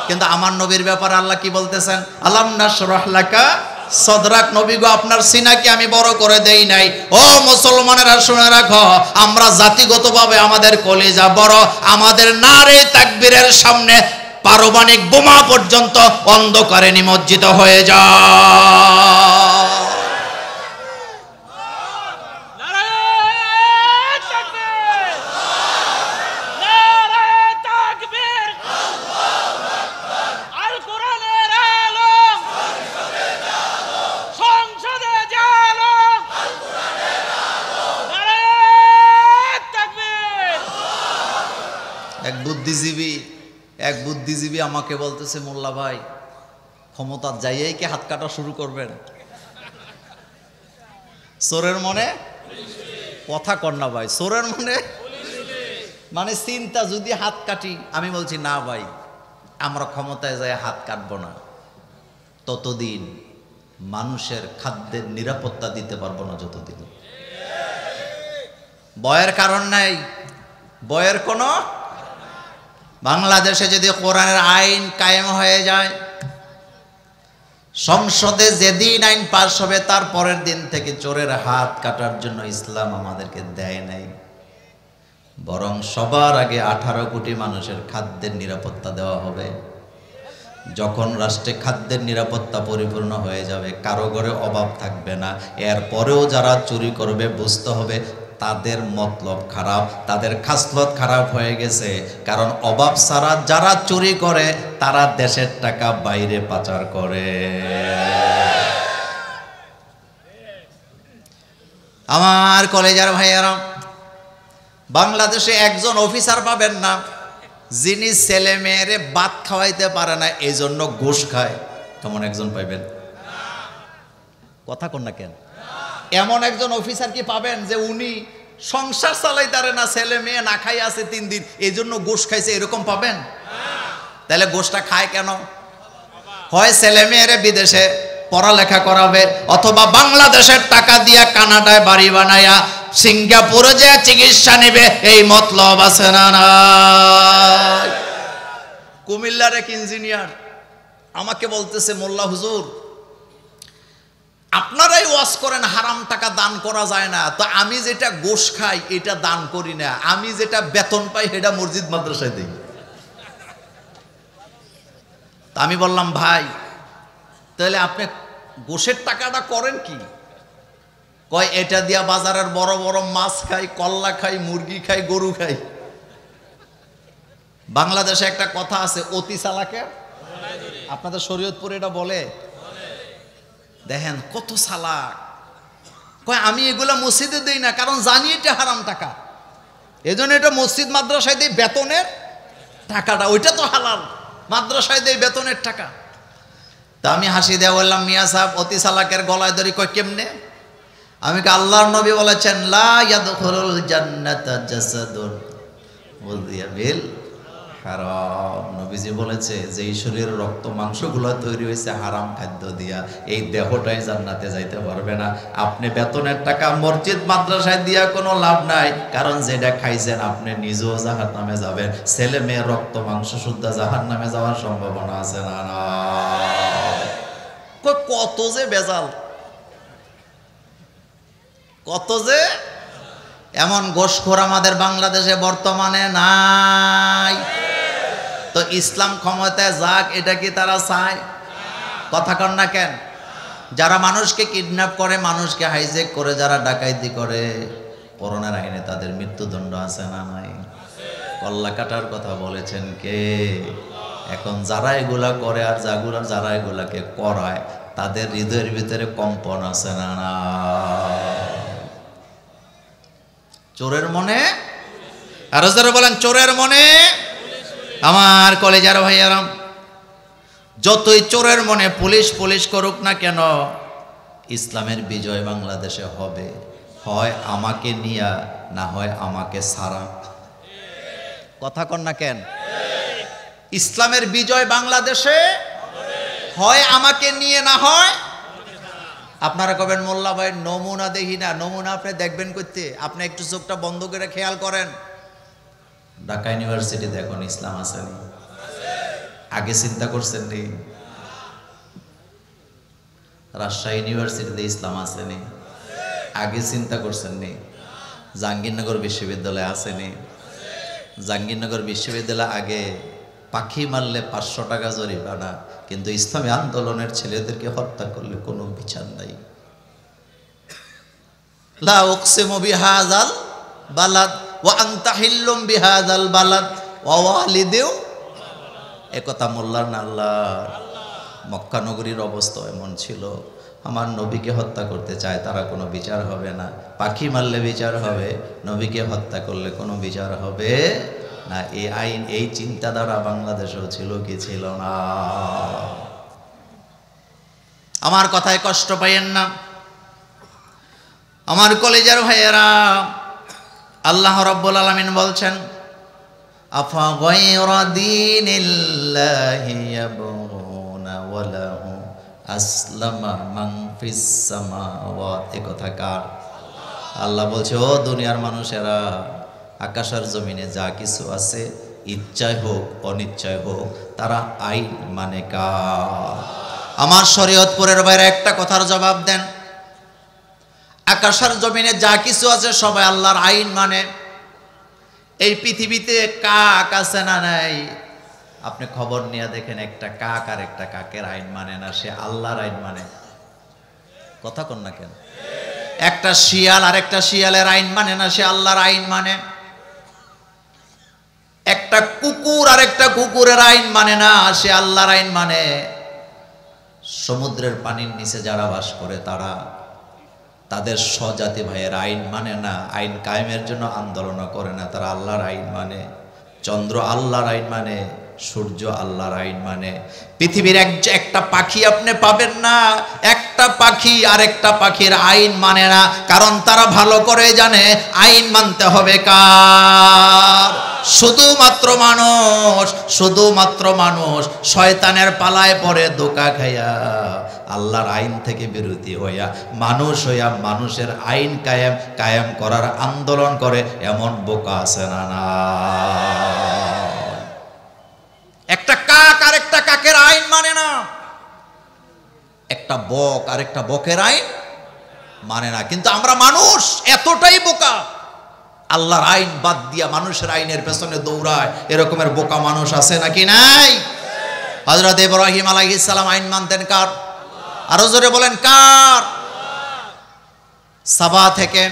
Speaker 1: কিন্তু আমার নবীর ব্যাপারে আল্লাহ কি বলতেছেন? আলাম নাশরাহ লাকা সদরাক। নবী গো, আপনার সিনাকে আমি বড় করে দেই নাই। ও মুসলমানেরা শুনে রাখো, আমরা জাতিগতভাবে আমাদের কলিজা বড়। আমাদের নারে তাকবীরের সামনে পারমাণবিক বোমা পর্যন্ত অন্ধকারে নিমজ্জিত হয়ে যায়। এক বুদ্ধিজীবী আমাকে বলতেছে, মোল্লা ভাই ক্ষমতা যাইয়েই কি হাত কাটা শুরু করবেন? চোরের মনে কথা কর না ভাই, চোরের মনে মানে চিন্তা যদি হাত কাটি। আমি বলছি না ভাই, আমরা ক্ষমতায় যাই হাত কাটবো না ততদিন মানুষের খাদ্যের নিরাপত্তা দিতে পারবো না যতদিন। ভয়ের কারণ নাই, ভয়ের কোনো। বাংলাদেশে যদি কোরআনের আইন কায়েম হয়ে যায়, সংসদে যেদিন আইন পাস হবে তার পরের দিন থেকে চোরের হাত কাটার জন্য ইসলাম আমাদেরকে দেয় নাই। বরং সবার আগে 18 কোটি মানুষের খাদ্যের নিরাপত্তা দেওয়া হবে। যখন রাষ্ট্রে খাদ্যের নিরাপত্তা পরিপূর্ণ হয়ে যাবে, কারো ঘরে অভাব থাকবে না, এরপরেও যারা চুরি করবে বুঝতে হবে তাদের মতলব খারাপ, তাদের খাসলত খারাপ হয়ে গেছে। কারণ অভাব ছাড়া যারা চুরি করে তারা দেশের টাকা বাইরে পাচার করে। আমার কলেজের ভাইয়েরা, বাংলাদেশে একজন অফিসার পাবেন না যিনি ছেলে মেয়েরে ভাত খাওয়াইতে পারে না এই জন্য ঘুষ খায়, কেমন একজন পাইবেন? কথা কোন না কেন? এমন একজন অফিসার কি পাবেন যে উনি সংসার চালাইতারে না, ছেলে মেয়ে না খাই আছে 3 দিন, এই জন্য ঘুষ খাইছে, এরকম পাবেন? তাহলে ঘুষটা খায় কেন? হয় ছেলে মেয়েরে বিদেশে পড়ালেখা করাবে, অথবা বাংলাদেশের টাকা দিয়া কানাডায় বাড়ি বানায়া সিঙ্গাপুরে যে চিকিৎসা নেবে, এই মতলব আছে না নাই? কুমিল্লার এক ইঞ্জিনিয়ার আমাকে বলতেছে, মোল্লা হুজুর আপনারাই ওয়াজ করেন হারাম টাকা দান করা যায় না, তো আমি যেটা ঘুষ খাই এটা দান করি না, আমি যেটা বেতন পাই সেটা মসজিদ মাদ্রাসায় দিই। তা আমি বললাম, ভাই তাহলে আপনি ঘুষের টাকাটা করেন কি? কয় এটা দিয়া বাজারের বড় বড় মাছ খাই, কল্লা খাই, মুরগি খাই, গরু খাই। বাংলাদেশে একটা কথা আছে, অতি চালাকে আপনাদের শরীয়তপুরে এটা বলে, দেখেন কত চালাক। কয় আমি এগুলা মসজিদে দেই না, কারণ জানি এটা হারাম টাকা, এজন্য এটা মসজিদ মাদ্রাসায় দেই বেতনের টাকাটা, ওইটা তো হালাল, মাদ্রাসায় দেই বেতনের টাকা। তা আমি হাসি দেওয়া বললাম, মিয়া সাহেব অতি চালাকের গলায় ধরি। কয় কেমনে? আমি কি আল্লাহর নবী বলেছেন লা ইয়াদখুলুল জান্নাতা জাসাদুন উযিয়া বিল হারাম। নবীজি বলেছে যে এই শরীরের রক্ত মাংসগুলো তৈরি হয়েছে হারাম খাদ্য দিয়া, এই দেহটাই জান্নাতে যাইতে পারবে না। আপনি বেতনের টাকা মসজিদ মাদ্রাসায় দিয়া কোনো লাভ নাই, কারণ যেটা খাইছেন আপনি নিজেও জাহান্নামে যাবেন, ছেলে মেয়ের রক্ত মাংস শুদ্ধ জাহান্নামে যাওয়ার সম্ভাবনা আছে না? না, কত যে বেজাল, কত যে এমন ঘোষখোর আমাদের বাংলাদেশে বর্তমানে নাই। তো ইসলাম ক্ষমতায় যাক, এটা কি তারা চায়? কথা কন না কেন? যারা মানুষকে কিডন্যাপ করে, মানুষকে হাইজেক করে, যারা ডাকাইতি করে, করোনার আইনে তাদের মৃত্যুদণ্ড আছে না নাই? কল্লা কাটার কথা বলেছেন কে? এখন যারা এগুলা করে আর যারা এগুলাকে করায়, তাদের হৃদয়ের ভিতরে কম্পন আছে না না? চোরের মনে, আরো যারা বলেন চোরের মনে। আমার কলেজার ভাইয়ারাম, যতই চোরের মনে পুলিশ পুলিশ করুক না কেন, ইসলামের বিজয় বাংলাদেশে হবে হয় আমাকে নিয়া, না হয় আমাকে সারা। কথা কন না কেন? ইসলামের বিজয় বাংলাদেশে হয় আমাকে নিয়ে, না হয় আপনারা কবেন মোল্লা ভাই নমুনা দেখি না। নমুনা আপনি দেখবেন করতে, আপনি একটু চোখটা বন্ধ করে খেয়াল করেন। ঢাকা ইউনিভার্সিটি দেখুন ইসলাম আসেনি, আগে চিন্তা করছেন নি? রাজশাহী ইউনিভার্সিটিতে ইসলাম আসেনি, আগে চিন্তা করছেন নি? জাহাঙ্গীরনগর বিশ্ববিদ্যালয় আসেনি, জাহাঙ্গীরনগর বিশ্ববিদ্যালয় আগে পাখি মারলে 500 টাকা জরিমানা, কিন্তু ইসলামী আন্দোলনের ছেলেদেরকে হত্যা করলে কোনো বিচার নাই। লা উকসিমু বিহাযাল বালাদ ওয়া আনতা হিল্লুম বিহাযাল বালাদ ওয়া ওয়ালিদিউ, একথা মোল্লার না আল্লাহর। মক্কা নগরীর অবস্থা এমন ছিল, আমার নবীকে হত্যা করতে চায় তারা, কোনো বিচার হবে না। পাখি মারলে বিচার হবে, নবীকে হত্যা করলে কোনো বিচার হবে না। এই আইন, এই চিন্তাধারা বাংলাদেশেও ছিল কি ছিল না? আমার কথায় কষ্ট পাইয়েন না আমার কলেজার ভাইয়েরা। আল্লাহ রাব্বুল আলামিন বলছেন, আফা গায়রা দীনিল্লাহি ইয়াবগুনা ওয়া লাহু আসলামা মান ফিস সামাওয়াতি। কথা কার? আল্লাহ বলছে, ও দুনিয়ার মানুষেরা, আকাশের জমিনে যা কিছু আছে, ইচ্ছায় হোক অনিচ্ছায় হোক, তারা আইন মানে কার? আমার শরীয়তপুরের বাইরে একটা কথার জবাব দেন। আকাশের জমিনে যা কিছু আছে সবাই আল্লাহর আইন মানে। এই পৃথিবীতে কাক আছে না নাই? আপনি খবর নিয়ে দেখেন, একটা কাক আর একটা কাকের আইন মানে না, সে আল্লাহর আইন মানে। কথা কন না কেন? একটা শিয়াল আর একটা শিয়ালের আইন মানে না, সে আল্লাহর আইন মানে। একটা কুকুর আর একটা কুকুরের আইন মানে না, সে আল্লাহর আইন মানে। সমুদ্রের পানির নিচে যারা বাস করে তারা, তাদের স্বজাতি ভাইয়ের আইন মানে না, আইন কায়েমের জন্য আন্দোলন করে না, তারা আল্লাহর আইন মানে। চন্দ্র আল্লাহর আইন মানে, সূর্য আল্লাহর আইন মানে। পৃথিবীর একটা পাখি আপনি পাবেন না, একটা পাখি আরেকটা পাখির আইন মানে না, কারণ তারা ভালো করে জানে আইন মানতে হবে কার? শুধুমাত্র মানুষ শয়তানের পালায় পড়ে ধোঁকা খাইয়া আল্লাহর আইন থেকে বিরতি হইয়া মানুষের আইন কায়েম করার আন্দোলন করে, এমন বোকা আছে না? না, একটা কাক আরেকটা কাকের আইন মানে না, একটা বক আরেকটা বকের আইন মানে না। কিন্তু আমরা মানুষ এতটাই বোকা, আল্লাহর আইন বাদ দিয়া মানুষের আইনের পেছনে দৌড়ায়, এরকমের বোকা মানুষ আছে নাকি নাই? হযরত ইব্রাহিম আলাইহিস সালাম আইন মানতেন কার? আরো জোরে বলেন কার? সাবা থেকে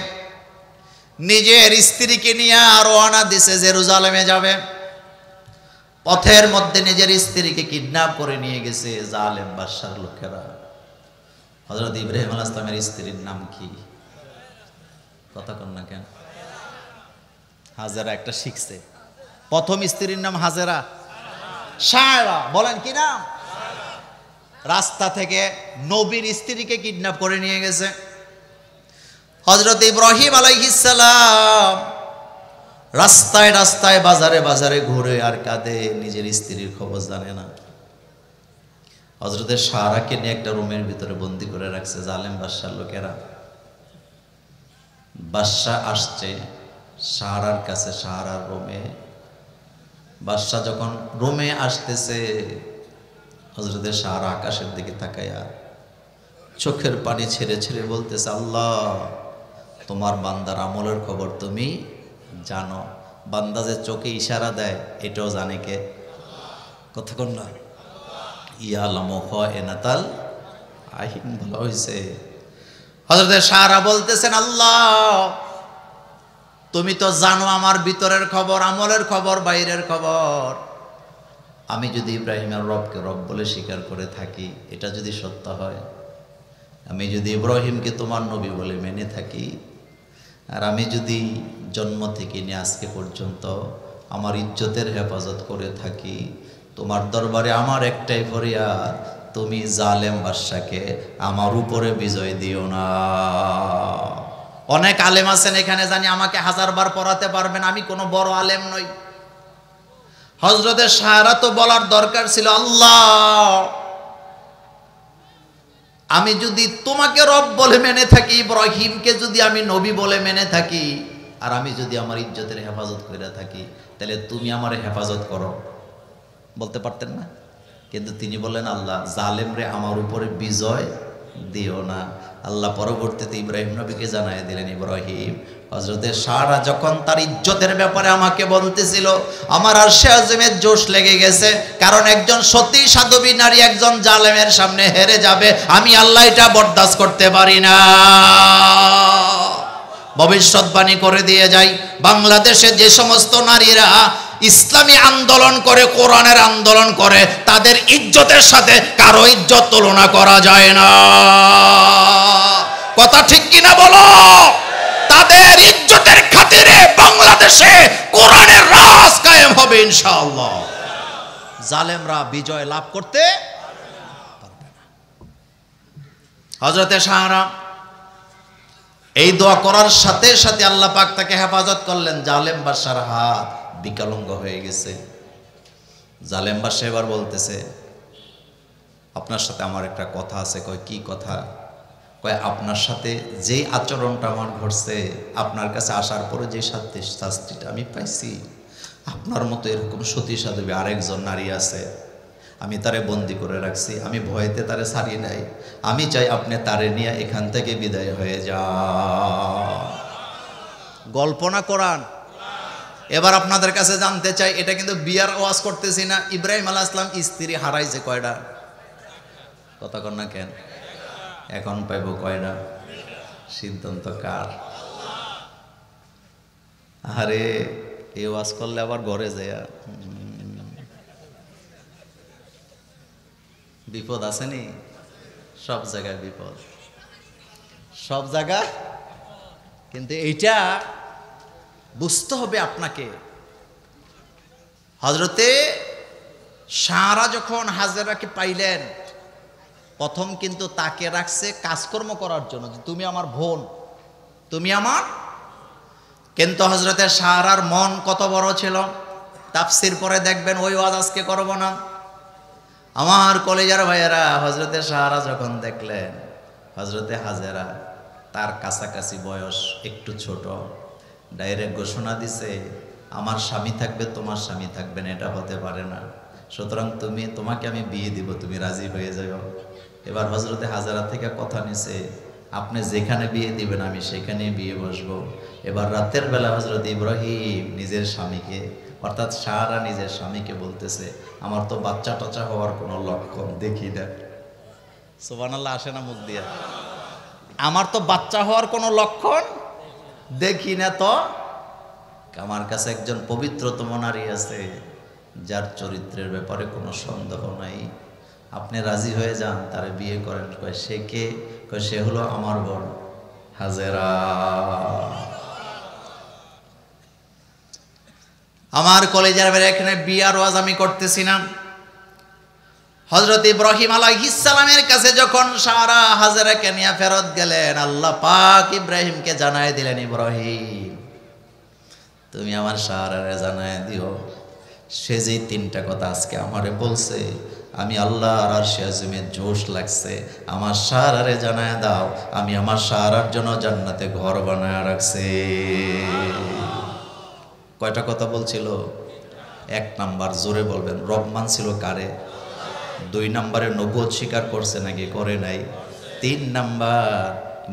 Speaker 1: নিজের স্ত্রীকে নিয়ে রওনা দিছে, জেরুজালেমে যাবে। পথের মধ্যে নিজের স্ত্রীকে কিডন্যাপ করে নিয়ে গেছে জালেম বাদশার লোকেরা। হযরত ইব্রাহিম আলাইহিস সালামের স্ত্রীর নাম কি? কথা কন না কেন? হাজেরা। একটা শিখছে, প্রথম স্ত্রীর নাম হাজেরা, সায়রা। বলেন কি নাম? রাস্তা থেকে নবীর স্ত্রীকে কিডন্যাপ করে নিয়ে গেছে। হযরত ইব্রাহিম আলাইহিস সালাম রাস্তায় রাস্তায় বাজারে ঘুরে আর কাঁদে, নিজের স্ত্রীর খবর জানে না। হযরতের সারাকে নিয়ে একটা রুমের ভিতরে বন্দি করে রাখছে জালেম বাদশার লোকেরা। বাদশাহ আসছে সারার কাছে, সারার রুমে। বাদশাহ যখন রুমে আসতেছে, হযরতের সারা আকাশের দিকে তাকায়া চোখের পানি ছেড়ে ছেড়ে বলতেছে, আল্লাহ, তোমার বান্দার আমলের খবর তুমি জানো। বান্দা যে চোখে ইশারা দেয় এটাও জানে কে? কতক্ষণ না? ইয়ালামু খায়িনাতাল আইন। ভালো হয়েছে। হযরতের সারা বলতেছেন, আল্লাহ, তুমি তো জানো আমার ভিতরের খবর, আমলের খবর, বাইরের খবর। আমি যদি ইব্রাহিমের রবকে রব বলে স্বীকার করে থাকি, এটা যদি সত্য হয়, আমি যদি ইব্রাহিমকে তোমার নবী বলে মেনে থাকি, আর আমি যদি জন্ম থেকে নিয়ে আজকে পর্যন্ত আমার ইজ্জতের হেফাজত করে থাকি, তোমার দরবারে আমার একটাই ফরিয়াদ, তুমি জালেম বাদশাকে আমার উপরে বিজয় দিও না। অনেক আলেম আছেন এখানে, জানি আমাকে 1000 বার পড়াতে পারবেন, আমি কোনো বড় আলেম নই। হযরতের সারা তো বলার দরকার ছিল, আল্লাহ, আমি যদি তোমাকে রব বলে মেনে থাকি, ইব্রাহিমকে যদি আমি নবী বলে মেনে থাকি, আর আমি যদি আমার ইজ্জতের হেফাজত করে থাকি, তাহলে তুমি আমার হেফাজত করো। বলতে পারতেন না? কিন্তু তিনি বলেন, আল্লাহ, জালেমরে আমার উপরে বিজয় দিও না। আল্লাহ পরবর্তীতে ইব্রাহিম নবীকে জানায় দিলেন, ইব্রাহিম, হযরতের সারা যখন তার ইজ্জতের ব্যাপারে আমাকে বলতেছিল, আমার আরশে আযমের জোশ লেগে গেছে, কারণ একজন সতী সাধবী নারী একজন জালেমের সামনে হেরে যাবে, আমি আল্লাহ এটা বরদাস্ত করতে পারি না। ভবিষ্যৎবাণী করে দিয়ে যাই, বাংলাদেশে যে সমস্ত নারীরা ইসলামী আন্দোলন করে, কোরআনের আন্দোলন করে, তাদের ইজ্জতের সাথে কারো ইজ্জত তুলনা করা যায় না। কথা ঠিক কিনা বলো? তাদের ইজ্জতের খাতিরে বাংলাদেশে কোরআনের রাজ কায়েম হবে ইনশাআল্লাহ। জালেমরা বিজয় লাভ করতে পারবে না। হযরতে সারা এই দোয়া করার সাথে সাথে আল্লাহ পাক তাকে হেফাজত করলেন। জালেম বাদশার হাত বিকলাঙ্গ হয়ে গেছে। জালেম বাদশা এবার বলতেছে, আপনার সাথে আমার একটা কথা আছে। কয়, কি কথা? কয়, আপনার সাথে যেই আচরণটা আমার ঘটছে, আপনার কাছে আসার পরে যে শাস্তিটা আমি পাইছি, আপনার মতো এরকম সতী সাধবী আরেকজন নারী আছে, আমি তারে বন্দি করে রাখছি, আমি ভয়তে তারে ছাড়িয়ে নাই। আমি চাই আপনি তারে নিয়ে এখান থেকে বিদায় হয়ে যান। গল্প না কোরআন? এবার আপনাদের কাছে জানতে চাই, এটা কিন্তু বিয়ার ওয়াজ করতেছি না। ইব্রাহিম আলাইহিস সালাম স্ত্রী হারাইছে কয়টা? কথা কন না কেন? এখন পাইব কয়টা? সিদ্ধান্ত কার? আরে এই ওয়াজ করলে আবার ঘরে যায়, বিপদ আসেনি? সব জায়গায় বিপদ, সব জায়গায়। কিন্তু এইটা বুঝতে হবে আপনাকে, হযরতে সারা যখন হাজেরাকে পাইলেন, প্রথম কিন্তু তাকে রাখছে কাজকর্ম করার জন্য, যে তুমি আমার বোন, তুমি আমার। কিন্তু হযরতে সারার মন কত বড় ছিল, তাফসীর পরে দেখবেন, ওই ওয়াজ আজকে করব না। আমার কলেজার ভাইয়েরা, হযরতে সারা যখন দেখলেন হযরতে হাজেরা তার কাছাকাছি বয়স, একটু ছোট, ডাইরেক্ট ঘোষণা দিছে, আমার স্বামী থাকবে, তোমার স্বামী থাকবে না, এটা হতে পারে না। সুতরাং তোমাকে আমি বিয়ে দিব, তুমি রাজি হয়ে যাও। এবার হযরতে হাজেরা থেকে কথা নিছে, আপনি যেখানে বিয়ে দিবেন আমি সেখানে বিয়ে বসবো। এবার রাতের বেলা হযরত ইব্রাহিম নিজের স্বামীকে, অর্থাৎ সারা নিজের স্বামীকে বলতেছে, আমার তো বাচ্চা টাচ্চা হওয়ার কোনো লক্ষণ দেখি না। সুবহানাল্লাহ আসে না মুখ দিয়া? আমার তো বাচ্চা হওয়ার কোনো লক্ষণ দেখি না। তো আমার কাছে একজন পবিত্রতম নারী আছে, যার চরিত্রের ব্যাপারে কোনো সন্দেহ নাই, আপনি রাজি হয়ে যান, তারে বিয়ে করেন। কয় সে কে? কয় সে হলো আমার বোন হাজেরা। আমার কলেজের বেলা এখানে বিয়ার ওয়াজ আমি করতেছি না। হযরত ইব্রাহিম আলাইহিস সালামের কাছে যখন সারা হাজেরাকে নিয়ে ফেরত গেলেন, আল্লাহ পাক ইব্রাহিমকে জানায় দিলেন, ইব্রাহিম তুমি আমার সারারে জানায় দিও, সে যেই তিনটা কথা আজকে আমারে বলছে, আমি আল্লাহর আরশে আযিমে জোশ লাগছে, আমার সারারে জানায় দাও, আমি আমার সারার জন্য জান্নাতে ঘর বানায় রাখছি। কয়টা কথা বলছিল? এক নাম্বার, জোরে বলবেন, রব মানছিল কারে? 2 নম্বরে নবুয়ত স্বীকার করছে নাকি করে নাই? 3 নাম্বার,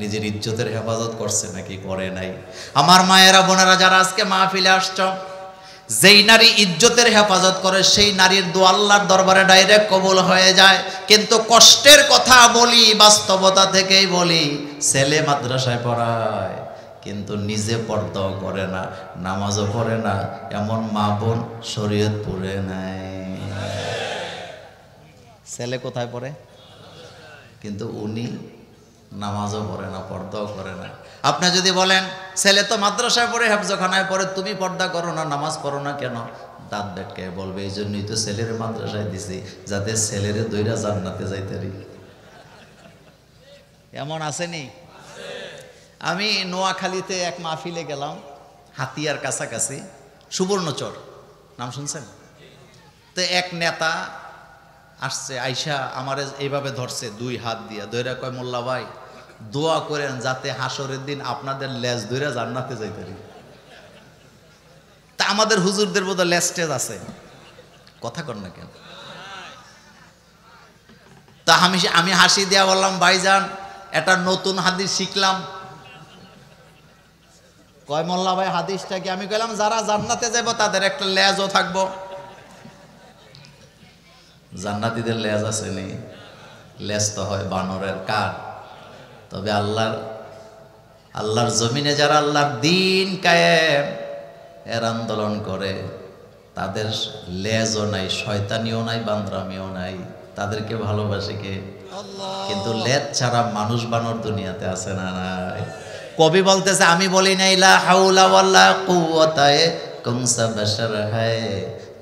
Speaker 1: নিজের ইজ্জতের হেফাজত করছে নাকি করে নাই? আমার মায়েরা বোনেরা যারা আজকে মাহফিলে আসছ, যেই নারী ইজ্জতের হেফাজত করে সেই নারীর দোয়া আল্লাহর দরবারে ডাইরেক্ট কবুল হয়ে যায়। কিন্তু কষ্টের কথা বলি, বাস্তবতা থেকেই বলি, ছেলে মাদ্রাসায় পড়ায় কিন্তু নিজে পর্দাও করে না, নামাজও পড়ে না, এমন মা বোন শরীয়তপুরে নাই। ছেলে কোথায় পড়ে? কিন্তু উনি নামাজও পড়ে না, পর্দাও করে না। আপনি যদি বলেন ছেলে তো মাদ্রাসায় পড়ে, হেফজখানায় পড়ে, তুমি পর্দা করো না, নামাজ পড়ো না কেন? দাঁত বেটকে বলবে, এই জন্যই তো ছেলের মাদ্রাসায় দিছি, যাতে ছেলের দইরা জান্নাতে যাইতে পারি। এমন আসেনি? আমি নোয়াখালীতে এক মাহফিলে গেলাম, হাতিয়ার কাছাকাছি, সুবর্ণচর, নাম শুনছেন? তো এক নেতা আসছে, আইসা আমারে এইভাবে ধরছে 2 হাত দিয়া, ধইরা কয়, মোল্লা ভাই দোয়া করেন যাতে হাসরের দিন আপনাদের লেজ ধইরা জান্নাতে যাইতে পারি। তা আমাদের হুজুরদের বোধহয় লেজ টেজ আছে, কথা কর না কেন? তা আমি হাসি দিয়া বললাম, ভাইজান একটা নতুন হাদিস শিখলাম। কয় মোল্লা ভাই হাদিসটা কি? আমি কইলাম, যারা জান্নাতে যাবো তাদের একটা লেজও থাকবো। জান্নাতীদের লেজ আছে নি? লেজ তো হয় বানরের। কার? তবে আল্লাহর জমিনে যারা আল্লাহর দ্বীন কায়েম এর আন্দোলন করে, তাদের লেজও নাই, শয়তানিও নাই, বান্দরামিও নাই, তাদেরকে ভালোবাসে কে? কিন্তু লেজ ছাড়া মানুষ বানর দুনিয়াতে আছে না নাই? কবি বলতেছে, আমি বলি নাই লা হাওলা ওয়ালা কুওয়াতা কমসা বাশার হায়,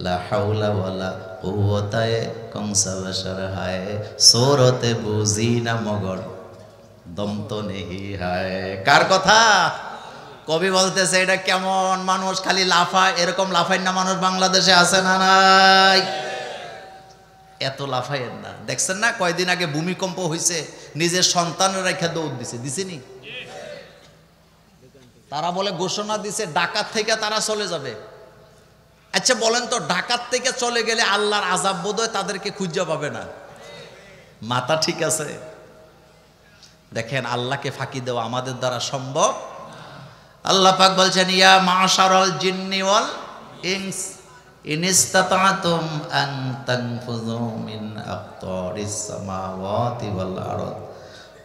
Speaker 1: লা হাওলা ওয়ালা কুওয়াতা কমসা বাশার হায়, সূরতে বুঝি না মগর দম তো নেহি হায়। কার কথা? কবি বলতেছে, এটা কেমন মানুষ, খালি লাফায়, এরকম লাফায় না মানুষ বাংলাদেশে আছে না নাই? এত লাফাইয়ের না। দেখছেন না কয়দিন আগে ভূমিকম্প হয়েছে, নিজের সন্তানের রেখে দৌড় দিছেনি? তারা বলে ঘোষণা দিছে ঢাকা থেকে তারা চলে যাবে। আচ্ছা বলেন তো, ঢাকার থেকে চলে গেলে আল্লাহর আযাব বোধহয় তাদেরকে খুঁজে পাবে না? মাথা ঠিক আছে? দেখেন, আল্লাহকে ফাঁকি দেওয়া আমাদের দ্বারা সম্ভব। আল্লাহ পাক বলছেন, ইয়া মাশারাল জিন্নি ওয়াল ইনস ইন ইসতাতাতুম আন তানফুযু মিন আকতারিস সামাওয়াতি ওয়াল আরদ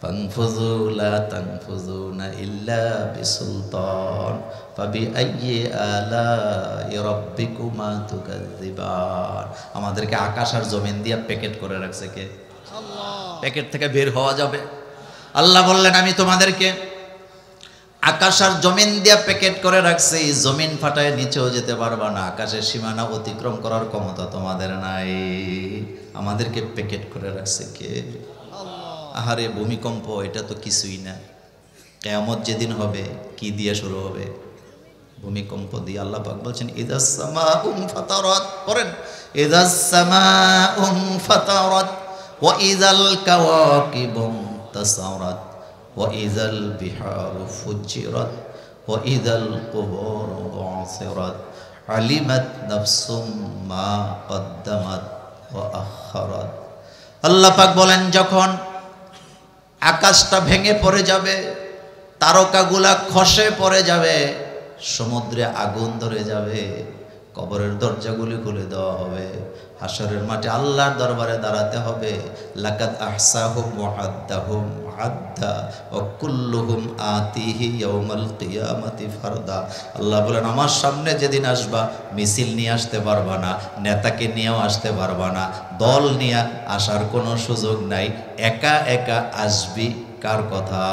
Speaker 1: ফানফুযু লা তানফুযুনা ইল্লা বিসুলতান ফাবিআইয়ি আলাই রাব্বিকুমা তুকাযযিবান। আমাদেরকে আকাশ আর জমিন দিয়ে প্যাকেট করে রাখছে কে? আল্লাহ। প্যাকেট থেকে বের হওয়া যাবে। আল্লাহ বললেন, আমি তোমাদেরকে আকাশ আর জমিন দিয়া প্যাকেট করে রাখছে, এই জমিন ফাটায় নিচেও যেতে পারবা না, আকাশের সীমানা অতিক্রম করার ক্ষমতা তোমাদের নাই। আমাদেরকে প্যাকেট করে রাখছে কে? আহারে ভূমিকম্প এটা তো কিছুই না। কিয়ামত যেদিন হবে কি দিয়ে শুরু হবে? ভূমিকম্প দিয়ে। আল্লাহ পাক বলছেন ইযাস সামাউন ফাতারাত, পড়েন ইযাস সামাউন ফাতারাত ওয়া ইযাল কাওয়াকিবুন তাসারাত ওয়া ইযাল বিহারু ফুজ্জিরাত ওয়া ইযাল কুবুরু বু'সিরাত আলিমাত নাফসুম মা কদ্দামাত ওয়া আখারাত। আল্লাহ পাক বলেন যখন আকাশটা ভেঙে পড়ে যাবে, তারকাগুলা খসে পড়ে যাবে, সমুদ্রে আগুন ধরে যাবে, কবরের দরজাগুলি খুলে দেওয়া হবে, হাসরের মাঠে আল্লাহর দরবারে দাঁড়াতে হবে। লাকাদ আহসাহুম ওয়া আদ্দাহুম আদ্দা ওয়া কুল্লুহুম আতিহি ইয়াউমাল কিয়ামাতি ফারদা। আল্লাহ বলেন আমার সামনে যেদিন আসবা মিছিল নিয়ে আসতে পারবা না, নেতাকে নিয়েও আসতে পারবা না, দল নিয়ে আসার কোনো সুযোগ নাই, একা একা আসবি। কার কথা?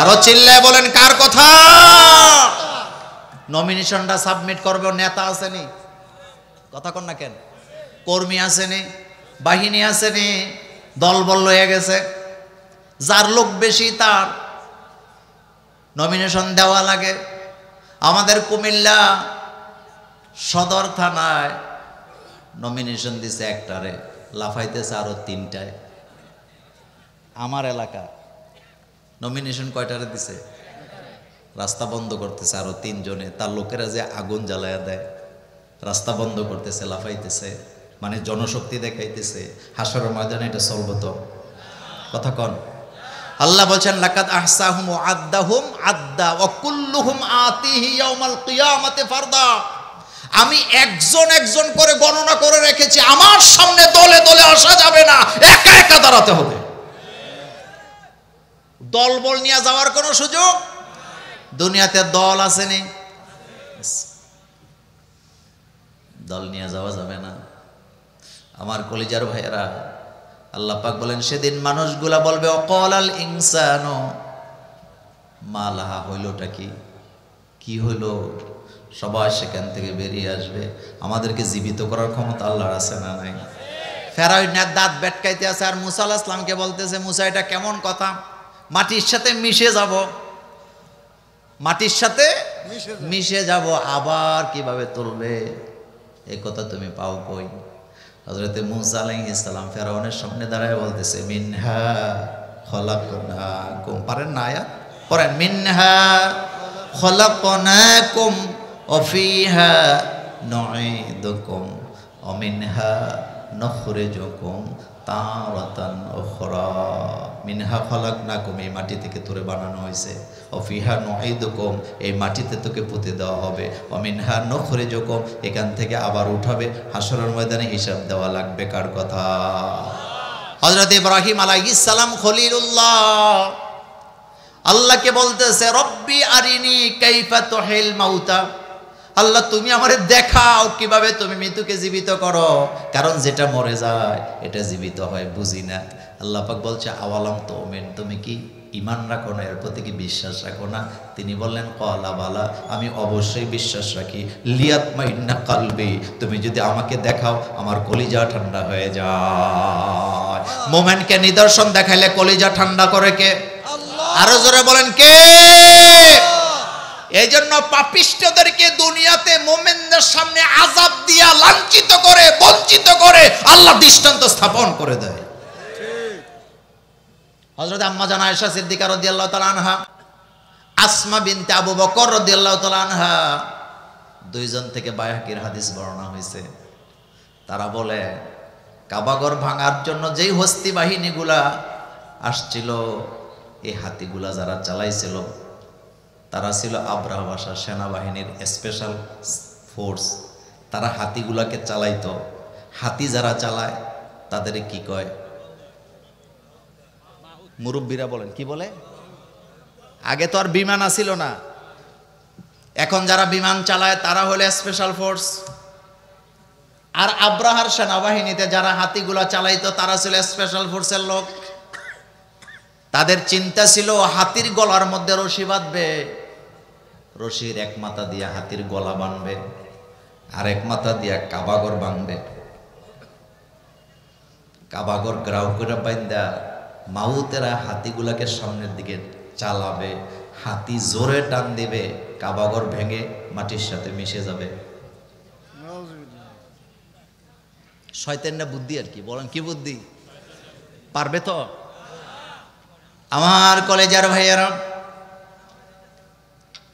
Speaker 1: আরো চিল্লায় বলেন কার কথা? নমিনেশনটা সাবমিট করবে, নেতা আসেনি, কথা কন না কেন? কর্মী আসেনি, বাহিনী আসেনি, দলবল হয়ে গেছে, যার লোক বেশি তার নমিনেশন দেওয়া লাগে। আমাদের কুমিল্লা সদর থানায় নমিনেশন দিছে একটারে, লাফাইতেছে আরো তিনটায়। আমার এলাকা নমিনেশন কয়টারে দিছে? রাস্তা বন্ধ করতেছে আরো তিনজনে, তার লোকেরা যে আগুন জ্বালায়া দেয়, রাস্তা বন্ধ করতেছে, লাফাইতেছে, মানে জনশক্তি দেখাইতেছে। হাসরের ময়দানে এটা চলবে তো? কথা কন। আল্লাহ বলছেন লাকাদ আহসাহুম ওয়া আদ্দাহুম আদ্দা ওয়া কুল্লুহুম আতিহি ইয়াউমাল কিয়ামাতি ফারদা। আমি একজন একজন করে গণনা করে রেখেছি, আমার সামনে দলে দলে আসা যাবে না, একা একা দাঁড়াতে হবে। দলবল নিয়ে যাওয়ার কোনো সুযোগ? দুনিয়াতে দল আসেনি, দল নিয়ে যাওয়া যাবে না। আমার কলিজার ভাইয়েরা, আল্লাহ পাক বলেন সেদিন মানুষগুলা বলবে অকালাল ইনসানু মা লাহা, হইলটা কি? কি হইল? সবাই সেখান থেকে বেরিয়ে আসবে। আমাদেরকে জীবিত করার ক্ষমতা আল্লাহর আছে না নাই? ফেরাউনের দাঁত বেটকাইতে আছে, আর মুসা আলাইহিস সালামকে বলতেছে মুসা এটা কেমন কথা? মাটির সাথে মিশে যাব, মাটির সাথে মিশে যাব, আবার কিভাবে তুলবে? এই কথা তুমি পাও কই? হযরতে মুসা আলাইহিস সালাম ফেরাউনের সামনে দাঁড়ায় বলতেছে মিনহা খলাকনাকুম, পারেন না আয়াত? পড়েন মিনহা খলাকনাকুম ওয়া ফিহা নুঈদুকুম ওয়া মিনহা নুখরিজুকুম তারাতান উখরা। মিনহা খলাকনাকুম, এই মাটি থেকে তোরে বানানো হয়েছে, ওয়া ফিহা নুঈদুকুম, এই মাটিতে তোকে পুঁতে দেওয়া হবে, ওয়া মিনহা নুখরিজুকুম, এখান থেকে আবার উঠাবে, হাসরের ময়দানে হিসাব দেওয়া লাগবে। কার কথা? হযরত ইব্রাহিম আলাইহিস সালাম খলিলুল্লাহ আল্লাহকে বলতেছে রব্বি আরিনি কাইফা তুহিল মাউতা, আল্লাহ তুমি আমারে দেখাও কিভাবে তুমি মৃত্যুকে জীবিত করো, কারণ যেটা মরে যায় এটা জীবিত হয় বুঝি না। আল্লাহ পাক বলছে আওয়ালাম তুমিন, তুমি কি ঈমান রাখো না, এর প্রতি কি বিশ্বাস রাখো না? তিনি বললেন ক্বালা বালা, আমি অবশ্যই বিশ্বাস রাখি। লিয়াতমাইন্না কলবি, তুমি যদি আমাকে দেখাও আমার কলিজা ঠান্ডা হয়ে যায়। মোমেনকে নিদর্শন দেখাইলে কলিজা ঠান্ডা করে কে? আল্লাহ। আরো জোরে বলেন কে? এই জন্য পাপিষ্ঠদেরকে দুনিয়াতে মোমেনদের সামনে আযাব দিয়া লাঞ্ছিত করে বঞ্চিত করে আল্লাহ দৃষ্টান্ত স্থাপন করে দেয়। হযরত আম্মা জান আয়েশা সিদ্দিকা রাদিয়াল্লাহু তাআলা আনহা, আসমা বিনতে আবু বকর রাদিয়াল্লাহু তাআলা আনহা, দুইজন থেকে বাইহাকির হাদিস বর্ণনা হয়েছে। তারা বলে কাবাঘর ভাঙার জন্য যেই হস্তি বাহিনীগুলা আসছিল, এই হাতিগুলা যারা চালাইছিল তারা ছিল আবরাহ বাসার সেনাবাহিনীর স্পেশাল ফোর্স। তারা হাতিগুলাকে চালাইতো। হাতি যারা চালায় তাদের কি কয়? মুরব্বীরা বলেন কি বলে? আগে তো আর বিমান আসিল না, এখন যারা বিমান চালায় তারা হলো স্পেশাল ফোর্স। আর আব্রাহার সেনাবাহিনীতে যারা হাতিগুলা চালাইতো তারা ছিল স্পেশাল ফোর্সের লোক। তাদের চিন্তা ছিল হাতির গলার মধ্যে রশি বাঁধবে, রশির এক মাথা দিয়ে হাতির গলা বাঁধবে আর এক মাথা দিয়ে কাবাগর বাঁধবে, কাবাগর গ্রাউ করে বাইন্দা মাউতেরা হাতিগুলাকে সামনের দিকে চালাবে, হাতি জোরে টান দিবে, কাবাগর ভেঙে মাটির সাথে মিশে যাবে। শয়তানের বুদ্ধি আর কি, বলেন কি বুদ্ধি? পারবে তো? আমার কলেজার ভাইয়েরা,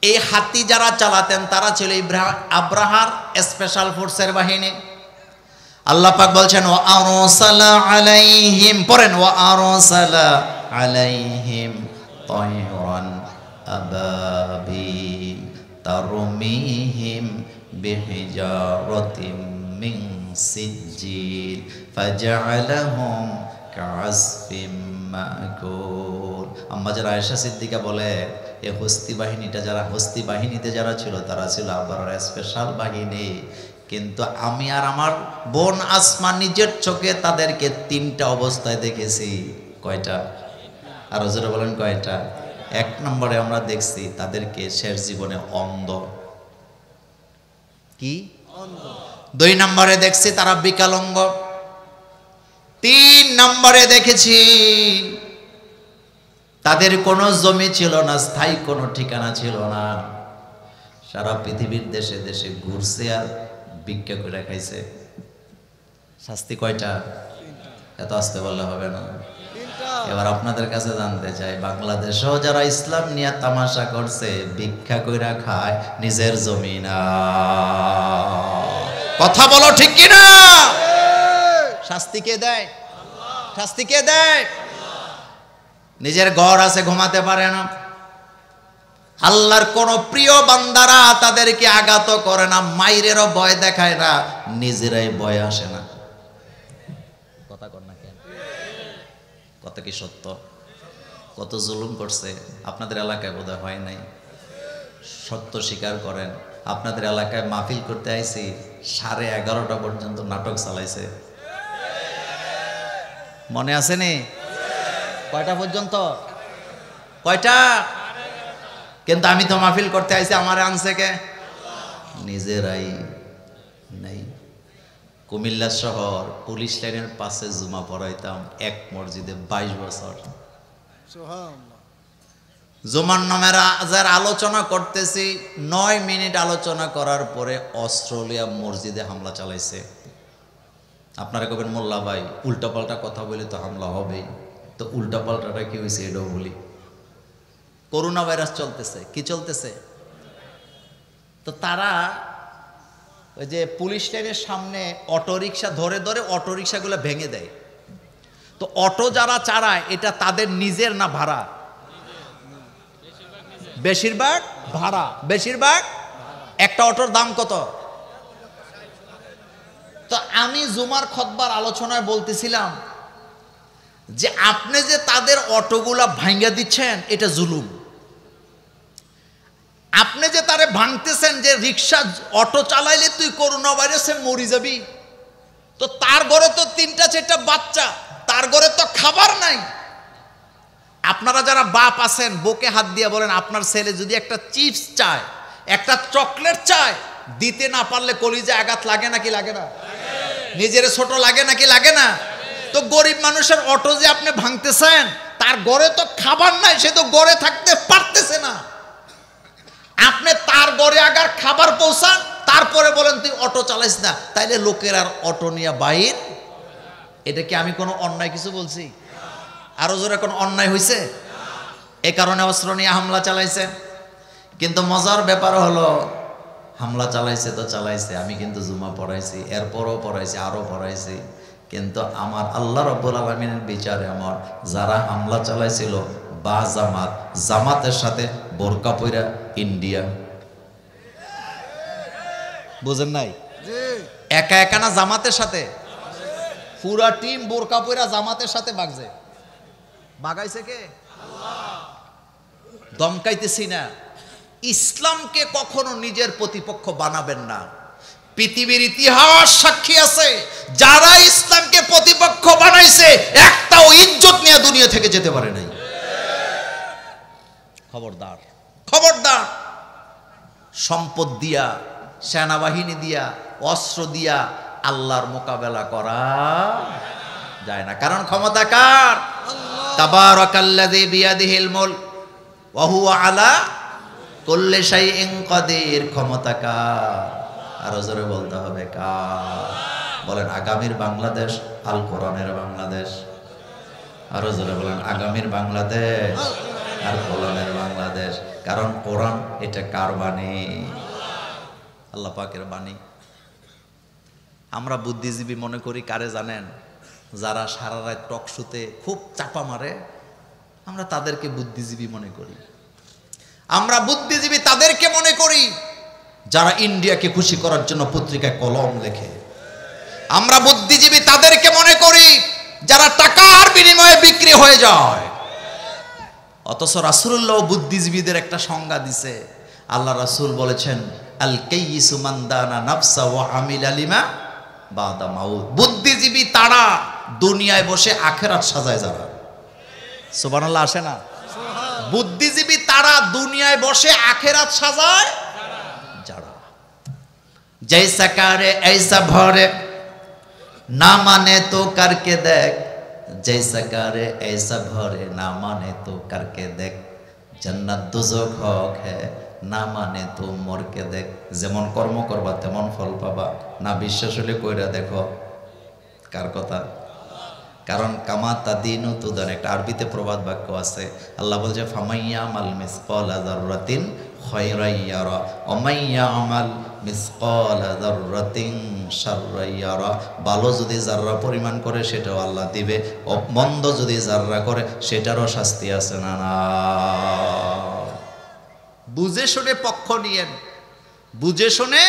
Speaker 1: এই হাতি যারা চালাতেন তারা ছিল আব্রাহার স্পেশাল ফোর্সের বাহিনী। আল্লাহ পাক বলছেন ওয়া আরসালা আলাইহিম, পড়েন ওয়া আরসালা আলাইহিম তায়রান আবাবিল তারমিহিম বিহিজারাতিম মিন সিজিল ফাজআলাহুম কাআসফিম মাকুল। আম্মা যারা আয়েশা সিদ্দিকা বলে এই হস্তি বাহিনীটা যারা হস্তি বাহিনীতে যারা ছিল তারা ছিল আব্রাহার স্পেশাল বাহিনী, কিন্তু আমি আর আমার বোন আসমা নিজের চোখে তাদেরকে তিনটা অবস্থায় দেখেছি। কয়টা? আর হুজুর বলেন কয়টা? এক নম্বরে আমরা দেখছি তাদেরকে শেষ জীবনে অন্ধ, কি দুই নম্বরে দেখছি তারা বিকলাঙ্গ, তিন নম্বরে দেখেছি তাদের কোনো জমি ছিল না, স্থায়ী কোনো ঠিকানা ছিল না, সারা পৃথিবীর দেশে দেশে ঘুরছে আর ভিক্ষা করে খাইছে। শাস্তি কয়টা? এত আসতে বললে হবে না। এবার আপনাদের কাছে জানতে চাই, বাংলাদেশেও যারা ইসলাম নিয়ে তামাশা করছে ভিক্ষা কইরা খায়, নিজের জমি না, কথা বলো ঠিক কিনা? শাস্তি কে দেয়? শাস্তি কে দেয়? নিজের ঘর আছে ঘুমাতে পারে না, আল্লাহর কোন প্রিয় বান্দারা তাদেরকে আঘাত করে না, মাইরেরও ভয় দেখায় না, নিজেরাই ভয় আসে না। কথা কর না কেন? কত কি সত্য? কত জুলুম করছে আপনাদের এলাকায় বোধহয় হয় নাই, সত্য স্বীকার করেন। আপনাদের এলাকায় মাহফিল করতে আইছি, 11:30 পর্যন্ত নাটক চালাইছে, মনে আছে নি? কয়টা পর্যন্ত? কয়টা? কিন্তু আমি তো মাহফিল করতে আইছি, আমারে আনছে কে? নিজেরাই নাই। কুমিল্লা শহর পুলিশ লাইনের পাশে জুমা পড়াইতাম এক মসজিদে 22 বছর। জুমার নামের যার আলোচনা করতেছি, 9 মিনিট আলোচনা করার পরে অস্ট্রেলিয়া মসজিদে হামলা চালাইছে। আপনারা কবেন মোল্লা ভাই উল্টাপাল্টা কথা বলে তো হামলা হবেই, তো উল্টাপাল্টাটা কি হয়েছে এটাও বলি। করোনা ভাইরাস চলতেছে, কি চলতেছে? তো তারা ওই যে পুলিশ লাইনের সামনে অটোরিকশা ধরে ধরে অটোরিকশাগুলো ভেঙে দেয়। তো অটো যারা চালায় এটা তাদের নিজের না ভাড়া? বেশিরভাগ ভাড়া, বেশিরভাগ। একটা অটোর দাম কত? তো আমি জুমার খুতবার আলোচনায় বলতেছিলাম যে আপনি যে তাদের অটোগুলা ভাঙ্গা দিচ্ছেন এটা জুলুম। আপনি যে তারে ভাঙতেছেন, যে রিক্সা অটো চালাইলে তুই করোনা ভাইরাসে মরি যাবি, তো তার ঘরে তো 3-4টা বাচ্চা, তার ঘরে তো খাবার নাই। আপনারা যারা বাপ আছেন বুকে হাত দিয়ে বলেন, আপনার ছেলে যদি একটা চিপস চায়, একটা চকলেট চায়, দিতে না পারলে কলিজায় আঘাত লাগে নাকি লাগে না? নিজের ছোট লাগে নাকি লাগে না? তো গরিব মানুষের অটো যে আপনি ভাঙতেছেন, তার ঘরে তো খাবার নাই, সে তো ঘরে থাকতে পারতেছে না। আপনি তার ঘরে আগার খাবার পৌঁছান, তারপরে বলেন তুই অটো চালাইস না, তাইলে লোকের আর অটো নিয়ে বাইর। এটা কি আমি কোনো অন্যায় কিছু বলছি? আরো জোরে কোনো অন্যায় হয়েছে? এ কারণে অস্ত্র নিয়ে হামলা চালাইছে। কিন্তু মজার ব্যাপার হলো, হামলা চালাইছে তো চালাইছে, আমি কিন্তু জুমা পড়াইছি, এরপরও পড়াইছি, আরো পড়াইছি, কিন্তু আমার আল্লাহ রাব্বুল আলামিনের বিচারে আমার যারা হামলা চালাইছিল বা জামাত, জামাতের সাথে বোরকা পইরা ইন্ডিয়া, বুঝেন নাই? একা একা না, জামাতের সাথে পুরা টিম বোরকা পইরা জামাতের সাথে বাগছে। বাগাইছে কে? দমকাইতেছি না। ইসলামকে কখনো নিজের প্রতিপক্ষ বানাবেন না। পৃথিবীর ইতিহাস সাক্ষী আছে, যারা ইসলামকে প্রতিপক্ষ বানাইছে একটাও ইজ্জত নিয়ে দুনিয়া থেকে যেতে পারে নাই। খবরদার, খবরদার। সম্পদ দিয়া, সেনাবাহিনী দিয়া, অস্ত্র দিয়া আল্লাহর মোকাবেলা করা যায় না, কারণ ক্ষমতা কার? তাবারাকাল্লাযী বিয়াদিহিল মুলক ওয়া হুয়া আলা কুল্লি শাইইন কাদির। ক্ষমতা কার? আরো জোরে বলতে হবে কার? বলেন আগামীর বাংলাদেশ আল কোরআনের বাংলাদেশ। আরো জোরে বলেন আগামীর বাংলাদেশ আর কোরআনের বাংলাদেশ। কারণ কোরআন এটা কার বাণী? আল্লাহ পাকের বাণী। আমরা বুদ্ধিজীবী মনে করি কারে জানেন? যারা সারা রাত টকশুতে খুব চাপা মারে, আমরা তাদেরকে বুদ্ধিজীবী মনে করি। আমরা বুদ্ধিজীবী তাদেরকে মনে করি যারা ইন্ডিয়াকে খুশি করার জন্য পত্রিকায় কলম লেখে। আমরা বুদ্ধিজীবী তাদেরকে মনে করি যারা টাকার বিনিময়ে বিক্রি হয়ে যায়। অথচ রাসূলুল্লাহ বুদ্ধিজীবীদের একটা সংজ্ঞা দিছে। আল্লাহ রাসূল বলেছেন, আল কাইয়িসু মান দানা নাফসা ওয়া আমিলা লিমা বাদা মাউত। বুদ্ধিজীবী তারা দুনিয়ায় বসে আখিরাত সাজায় যারা। সুবহানাল্লাহ আসে না? বুদ্ধিজীবী তারা দুনিয়ায় বসে আখিরাত সাজায় যারা। জৈসা কারে ऐसा ভরে না মানে তো করকে দেখ, जैसा करे ऐसा भरे ना माने तो करके देख, जन्नत दोजख हक है ना माने तो मर के देख। जेमन कर्म करबा तेमन फल पाबा, ना विश्वास हले कइरा देखो। कार कथा? कारण कामा तादिनु तुदान। एक आरबिते प्रबाद वाक्य आछे, आल्लाह बोलছে ফামাইয়া মাল মিসকালা যাররাতিন খায়রান ইয়ারা ওয়া মাইয়া আমাল মিসকালা যাররাতিন শাররান ইয়ারা। ভালো যদি যাররা পরিমাণ করে সেটাও আল্লাহ দিবে, মন্দ যদি যাররা করে সেটারও শাস্তি আছে না না। বুঝে শুনে পক্ষ নিয়েন, বুঝে শুনে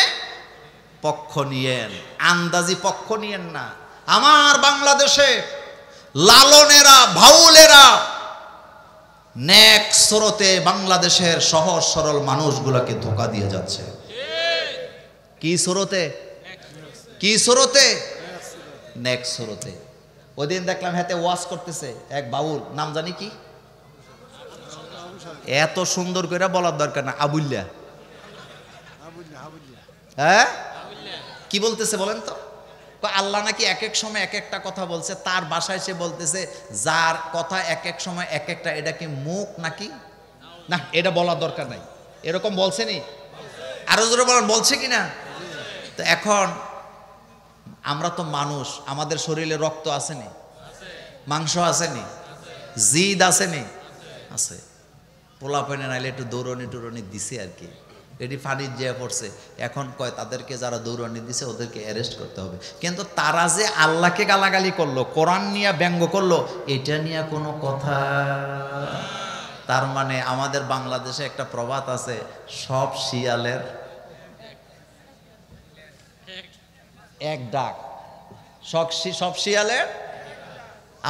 Speaker 1: পক্ষ নিয়েন, আন্দাজি পক্ষ নিয়েন না। আমার বাংলাদেশে লালনেরা ভাউলেরা নেক স্রোতে বাংলাদেশের সহজ সরল মানুষগুলোকে ধোঁকা দিয়ে যাচ্ছে। কি স্রোতে? কি স্রোতে? নেক স্রোতে। ওই দিন দেখলাম হাতে ওয়াজ করতেছে এক বাউল, নাম জানি কি, এত সুন্দর করে বলার দরকার না, আবুল্লা। হ্যাঁ কি বলতেছে বলেন তো? আল্লাহ নাকি এক এক সময় এক একটা কথা বলছে, তার বাসায় সে বলতেছে যার কথা এক এক সময় এক একটা, এটা কি মুখ নাকি? না, এটা বলার দরকার নাই, এরকম বলছেনি? আরো জোরে বলেন, বলছে কিনা? তো এখন আমরা তো মানুষ, আমাদের শরীরে রক্ত আসেনি, মাংস আসেনি, জিদ আসেনি, আছে। পোলা পেনে নাইলে একটু দৌড়নি টুরনি দিছে আর কি, এটি ফানির যে পড়ছে। এখন কয় তাদেরকে যারা দৌড়ানি দিছে ওদেরকে অ্যারেস্ট করতে হবে। কিন্তু তারা যে আল্লাহকে গালাগালি করলো, কোরআন নিয়ে ব্যঙ্গ করলো, এটা নিয়ে কোনো কথা। তার মানে আমাদের বাংলাদেশে একটা প্রবাদ আছে, সব শিয়ালের এক ডাক। সব শিয়ালের।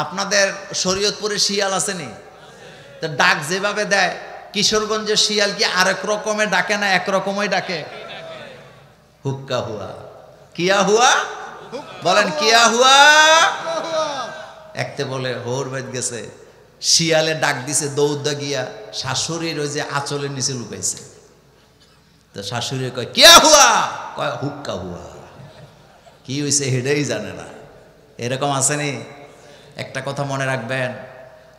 Speaker 1: আপনাদের শরীয়তপুরে শিয়াল আসেনি? তো ডাক যেভাবে দেয়, কিশোরগঞ্জের শিয়াল কি আরেক রকমের ডাকে না এক রকমই ডাকে? হুক্কা হুয়া, কিয়া হুয়া, বলেন কিয়া হুয়া। একতে বলে হোর বাইত গেছে, শিয়ালে ডাক দিছে দৌড়দা গিয়া শাশুড়ির ওই যে আঁচলের নিচে লুকাইছে। তো শাশুড়ি কয় কিয়া হুয়া, কয় হুক্কা হুয়া। কি হয়েছে হেডেই জানে না। এরকম আসেনি? একটা কথা মনে রাখবেন,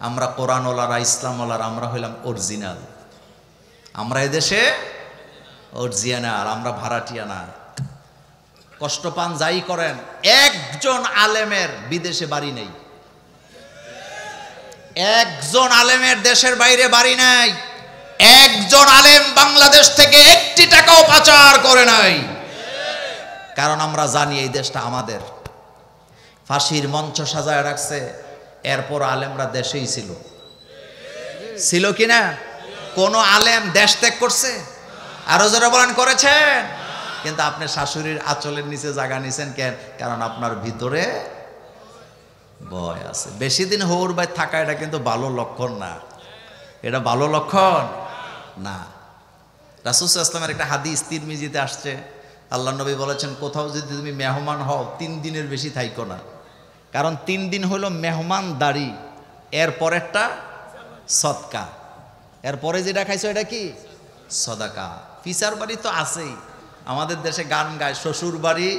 Speaker 1: আমরা কোরআনওয়ালারা, ইসলামওয়ালারা, আমরা হইলাম অরিজিনাল। আমরা এদেশে অরিজিনাল, আমরা ভাড়াটিয়া না। কষ্ট পান যাই করেন, একজন আলেমের বিদেশে বাড়ি নেই, একজন আলেমের দেশের বাইরে বাড়ি নাই, একজন আলেম বাংলাদেশ থেকে 1 টাকাও পাচার করে নাই। কারণ আমরা জানি এই দেশটা আমাদের। ফাঁসির মঞ্চ সাজায় রাখছে, এরপর আলেমরা দেশেই ছিল। ছিল কিনা? কোন আলেম দেশ ত্যাগ করছে? আরো যারা বলেন করেছেন। কিন্তু আপনি শাশুড়ির আঁচলের নিচে জায়গা নিছেন কেন? কারণ আপনার ভিতরে ভয় আছে। বেশি দিন হৌর বাই থাকা এটা কিন্তু ভালো লক্ষণ না, এটা ভালো লক্ষণ না। রাসূল সাল্লাল্লাহু আলাইহি ওয়াসাল্লামের একটা হাদিস তিরমিজিতে আসছে, আল্লাহ নবী বলেছেন, কোথাও যদি তুমি মেহমান হও 3 দিনের বেশি থাইকো না। কারণ 3 দিন হলো মেহমানদারি, এর পরেরটা সদকা, এরপরে যেটা খাইছো এটা কি সদাকা। ফিসার বাড়ি তো আছেই, আমাদের দেশে গান গায় শ্বশুর বাড়ি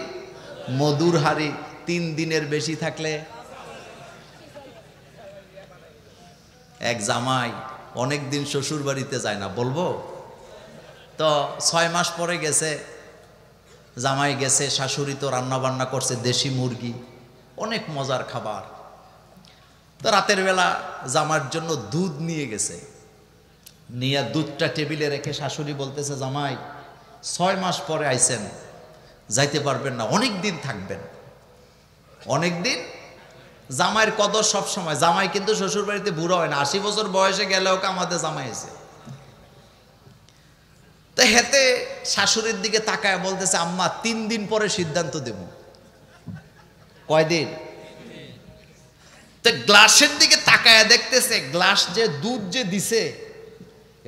Speaker 1: মধুর হাড়ি, 3 দিনের বেশি থাকলে। এক জামাই অনেক দিন শ্বশুর বাড়িতে যায় না, বলবো তো 6 মাস পরে গেছে, জামাই গেছে, শাশুড়ি তো রান্না বান্না করছে দেশি মুরগি, অনেক মজার খাবার। তো রাতের বেলা জামার জন্য দুধ নিয়ে গেছে, নিয়ে দুধটা টেবিলে রেখে শাশুড়ি বলতেছে, জামাই 6 মাস পরে আইছেন, যাইতে পারবেন না, অনেক দিন থাকবেন, অনেক দিন। জামাইয়ের কদর সব সময়, জামাই কিন্তু শ্বশুর বাড়িতে বুড়ো হয় না, 80 বছর বয়সে গেলেও আমাদের জামাই আছে। তো হেতে শাশুড়ির দিকে তাকায় বলতেছে, আম্মা 3 দিন পরে সিদ্ধান্ত দেব। কয়দিন? তো গ্লাসের দিকে তাকায় দেখতেছে গ্লাস যে দুধ যে দিছে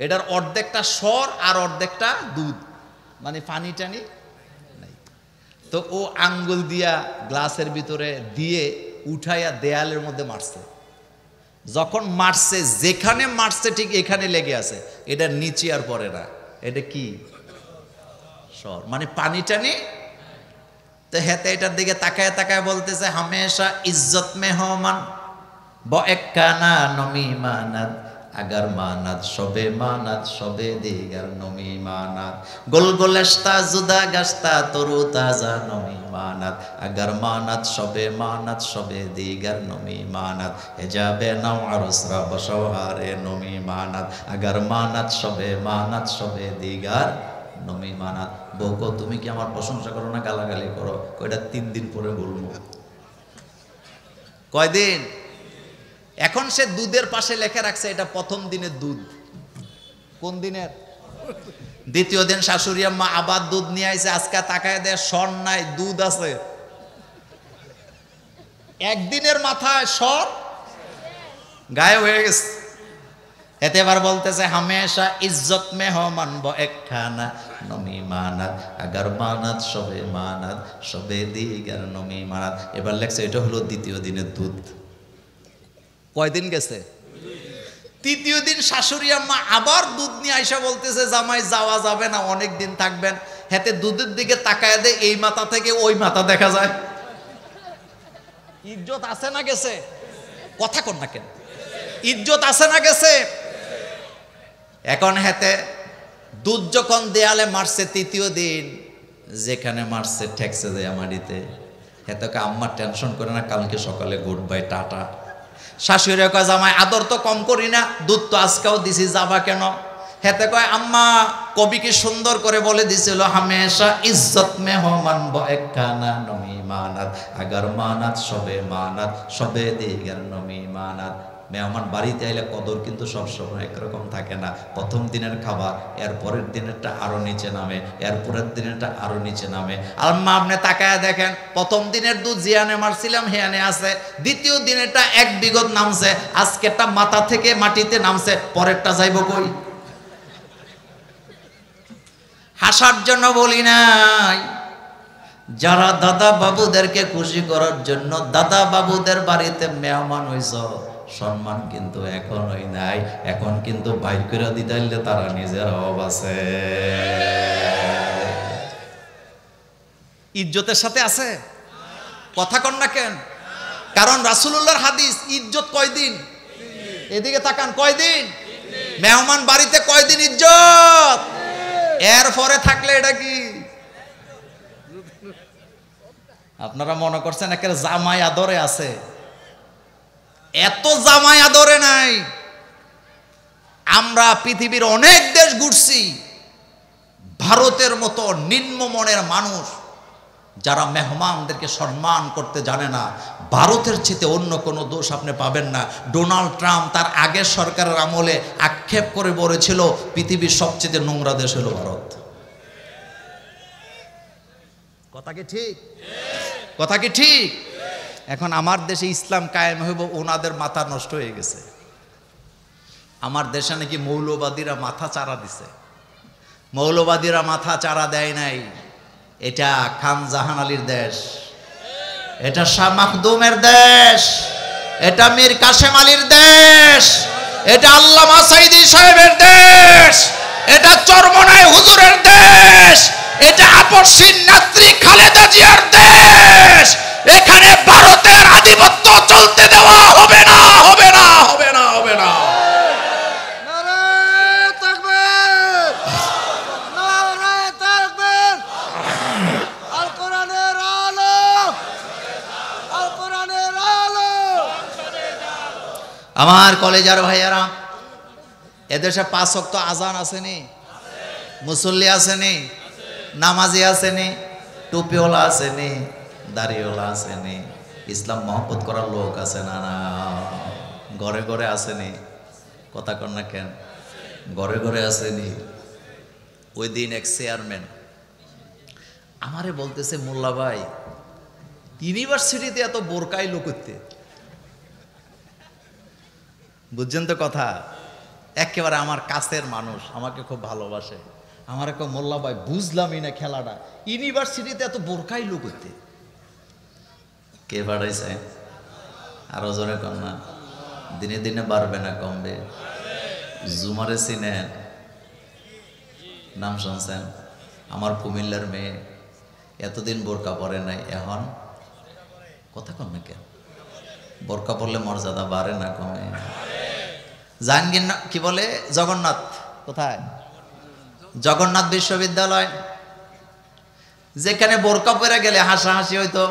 Speaker 1: এটার অর্ধেকটা সর আর অর্ধেকটা দুধ, মানে পানি টানি নাই। তো ও আঙ্গুল দিয়া গ্লাসের ভিতরে দিয়ে উঠাইয়া দেয়ালের মধ্যে মারছে। যখন মারছে, যেখানে মারছে ঠিক এখানে লেগে আছে, এটা নিচে আর পড়ে না। এটা কি সর, মানে পানি টানি। তো হেতে এটার দিকে তাকায় তাকায় বলতেছে, হামেশা ইজ্জত মে হো মান ব একখানা নমি মানাত, আগার মানাত সবে দিগার নমি মানাত, গোল গোলেস্তা জুদা গাস্তা তরু তাজা নমি মানাত, আগার মানাত সবে দিগার নমি মানাত, হেজাবে নাও আরসরা বসহারে নমি মানাত, আগার মানাত সবে দিগার নমি মানাত। বউকো তুমি কি আমার প্রশংসা করো না গালাগালি করো? কয়টা 3 দিন পরে বলবো। কয়দিন? এখন সে দুধের পাশে লেখা রাখছে এটা প্রথম দিনের দুধ। কোন দিনের? দ্বিতীয় দিন শাশুড়ি আম্মা আবার দুধ নিয়ে আইছে, আজকে তাকায় দেয় সর নাই, দুধ আছে। একদিনের মাথায় সর গায়েব হয়ে গেছে। এতে এবার বলতেছে, হামেশা ইজ্জত মে হো মানব একখানা নমি মানাত, আগার মানাত সবে দিগার নমি মানাত। এবার লেখছে এটা হলো দ্বিতীয় দিনের দুধ। কয়দিন গেছে? তৃতীয় দিন শাশুড়ি আম্মা আবার দুধ নিয়ে আইসা বলতেছে, জামাই যাওয়া যাবে না, অনেক দিন থাকবেন। হেতে দুধের দিকে তাকায় দেয়, এই মাথা থেকে ওই মাথা দেখা যায়। ইজ্জত আছে না গেছে? কথা কর না কেন? ইজ্জত আছে না গেছে? এখন হেতে দুধ যখন দেয়ালে মারছে তৃতীয় দিন, যেখানে মারছে ঠেকছে যায় মাটিতে। হেতকে আম্মা টেনশন করে না, কালকে সকালে গুড বাই টাটা। শাশুড়ি কয়, জামাই আদর তো কম করি না, দুধ তো আজকেও দিছি, যাবা কেন? হেতে কয়, আম্মা কবি কি সুন্দর করে বলে দিছিল, হামেশা ইজ্জত মে হো মানব একখানা নমি মানাত, আগার মানাত সবে দিগার নমি মানাত। মেহমান বাড়িতে আইলে কদর কিন্তু সবসময় একরকম থাকে না। প্রথম দিনের খাবার এর পরের দিনেরটা আরো নিচে নামে, এর পরের দিনেরটা আরো নিচে নামে। আম্মা আপনি তাকায় দেখেন, প্রথম দিনের দুধ জিয়ানে মারছিলাম হিয়ানে আছে, দ্বিতীয় দিনেরটা 1 বিঘত নামছে, আজকেরটা মাথা থেকে মাটিতে নামছে, পরেরটা যাইব কই? হাসার জন্য বলি নাই, যারা দাদা বাবুদেরকে খুশি করার জন্য দাদা বাবুদের বাড়িতে মেহমান হইছ, সম্মান কিন্তু এখনই নাই। এখন কিন্তু বাইর করে দিতে তারা নিজের অভাব আছে, ইজ্জতের সাথে আছে। কথা কন না কেন? কারণ রাসূলুল্লাহর হাদিস, ইজ্জত কয়দিন? এদিকে তাকান, কয়দিন? মেহমান বাড়িতে কয়দিন ইজ্জত? এর পরে থাকলে এটা কি? আপনারা মনে করছেন একের জামাই আদরে আছে? এত জামাই আদরে নাই। আমরা পৃথিবীর অনেক দেশ ঘুরছি, ভারতের মতো নিম্ন মনের মানুষ যারা মেহমানদেরকে সম্মান করতে জানে না, ভারতের চেয়ে অন্য কোনো দোষ আপনি পাবেন না। ডোনাল্ড ট্রাম্প তার আগের সরকারের আমলে আক্ষেপ করে বলেছিল পৃথিবীর সবচেয়ে নোংরা দেশ হলো ভারত। কথা কি ঠিক? কথা কি ঠিক? এখন আমার দেশে ইসলাম কায়েম হইব, ওনাদের মাথা নষ্ট হয়ে গেছে। আমার দেশে নাকি মৌলবাদীরা মাথা চারা দিছে। মৌলবাদীরা মাথা চারা দেয় নাই। এটা খান জাহান আলীর দেশ, এটা শাহ মাখদুমের দেশ, এটা মীর কাসেম আলীর দেশ, এটা আল্লামা সাঈদী সাহেবের দেশ, এটা চরমনাই হুজুরের দেশ, এটা আপসীন নেত্রী খালেদা জিয়ার দেশ। এখানে ভারতের আধিপত্য চলতে দেওয়া হবে না, হবে না, হবে না, হবে না।
Speaker 3: নারায়ে তাকবীর, নারায়ে তাকবীর। আল কোরআনের আলো, আল কোরআনের আলো।
Speaker 1: আমার কলেজার ভাইয়ারা, এদেশে 5 ওয়াক্ত আজান আসেনি, মুসল্লি আসেনি, নামাজি আসেনি, টুপিওয়ালা আসেনি, দাড়িওয়ালা আসেনি, ইসলাম মহব্বত করার লোক আছে না? না, ঘরে ঘরে আসেনি। কথা কন না কেন? ঘরে ঘরে আসেনি। ওই দিন এক চেয়ারম্যান আমারে বলতেছে, মোল্লা ভাই, ইউনিভার্সিটিতে এত বোরকাই লোক করতে, বুঝছেন তো কথা? একেবারে আমার কাছের মানুষ, আমাকে খুব ভালোবাসে। আমার একটা মোল্লা ভাই, বুঝলামই না খেলাটা, ইউনিভার্সিটিতে এত বোরকাই লোক করতে কে বাড়াইছে? আরো জোরে কম না, দিনে দিনে বাড়বে না কমবে? জুমারে চিনেন? নাম শুনছেন? আমার কুমিল্লার মেয়ে, এতদিন বোরকা পরে নাই, এখন কথা কম না কেন? বোরকা পরলে মর্যাদা বাড়ে না কমে? জাহাঙ্গীর কি বলে, জগন্নাথ, কোথায়? জগন্নাথ বিশ্ববিদ্যালয়, যেখানে বোরকা পরে গেলে হাসাহাসি হইতো,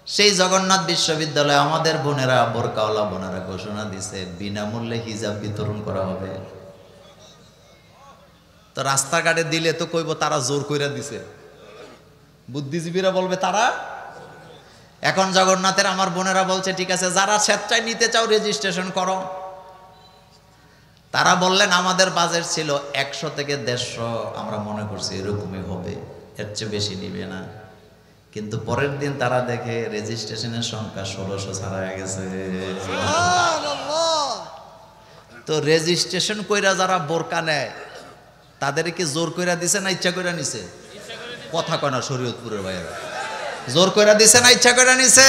Speaker 1: সেই জগন্নাথ বিশ্ববিদ্যালয়ে আমাদের বোনেরা, বোরকাওয়ালা বোনেরা ঘোষণা দিছে বিনামূল্যে হিজাব বিতরণ করা হবে। তো রাস্তাঘাটে দিলে তো কইব তারা জোর কইরা দিছে, বুদ্ধিজীবীরা বলবে তারা। এখন জগন্নাথের আমার বোনেরা বলছে, ঠিক আছে, যারা স্বেচ্ছায় নিতে চাও রেজিস্ট্রেশন করো। তারা বললেন আমাদের বাজেট ছিল 100 থেকে 150, আমরা মনে করছি এরকমই হবে, এর চেয়ে বেশি নিবে না। কিন্তু পরের দিন তারা দেখে রেজিস্ট্রেশনের সংখ্যা 1600 ছাড়া গেছে।
Speaker 3: সুবহানাল্লাহ।
Speaker 1: তো রেজিস্ট্রেশন কইরা যারা বোরকা নেয় তাদেরকে জোর কইরা দিছে না ইচ্ছা কইরা নিছে? কথা কয় না শরীয়তপুরের ভাইয়েরা, জোর কইরা দিছে না ইচ্ছা কইরা নিছে?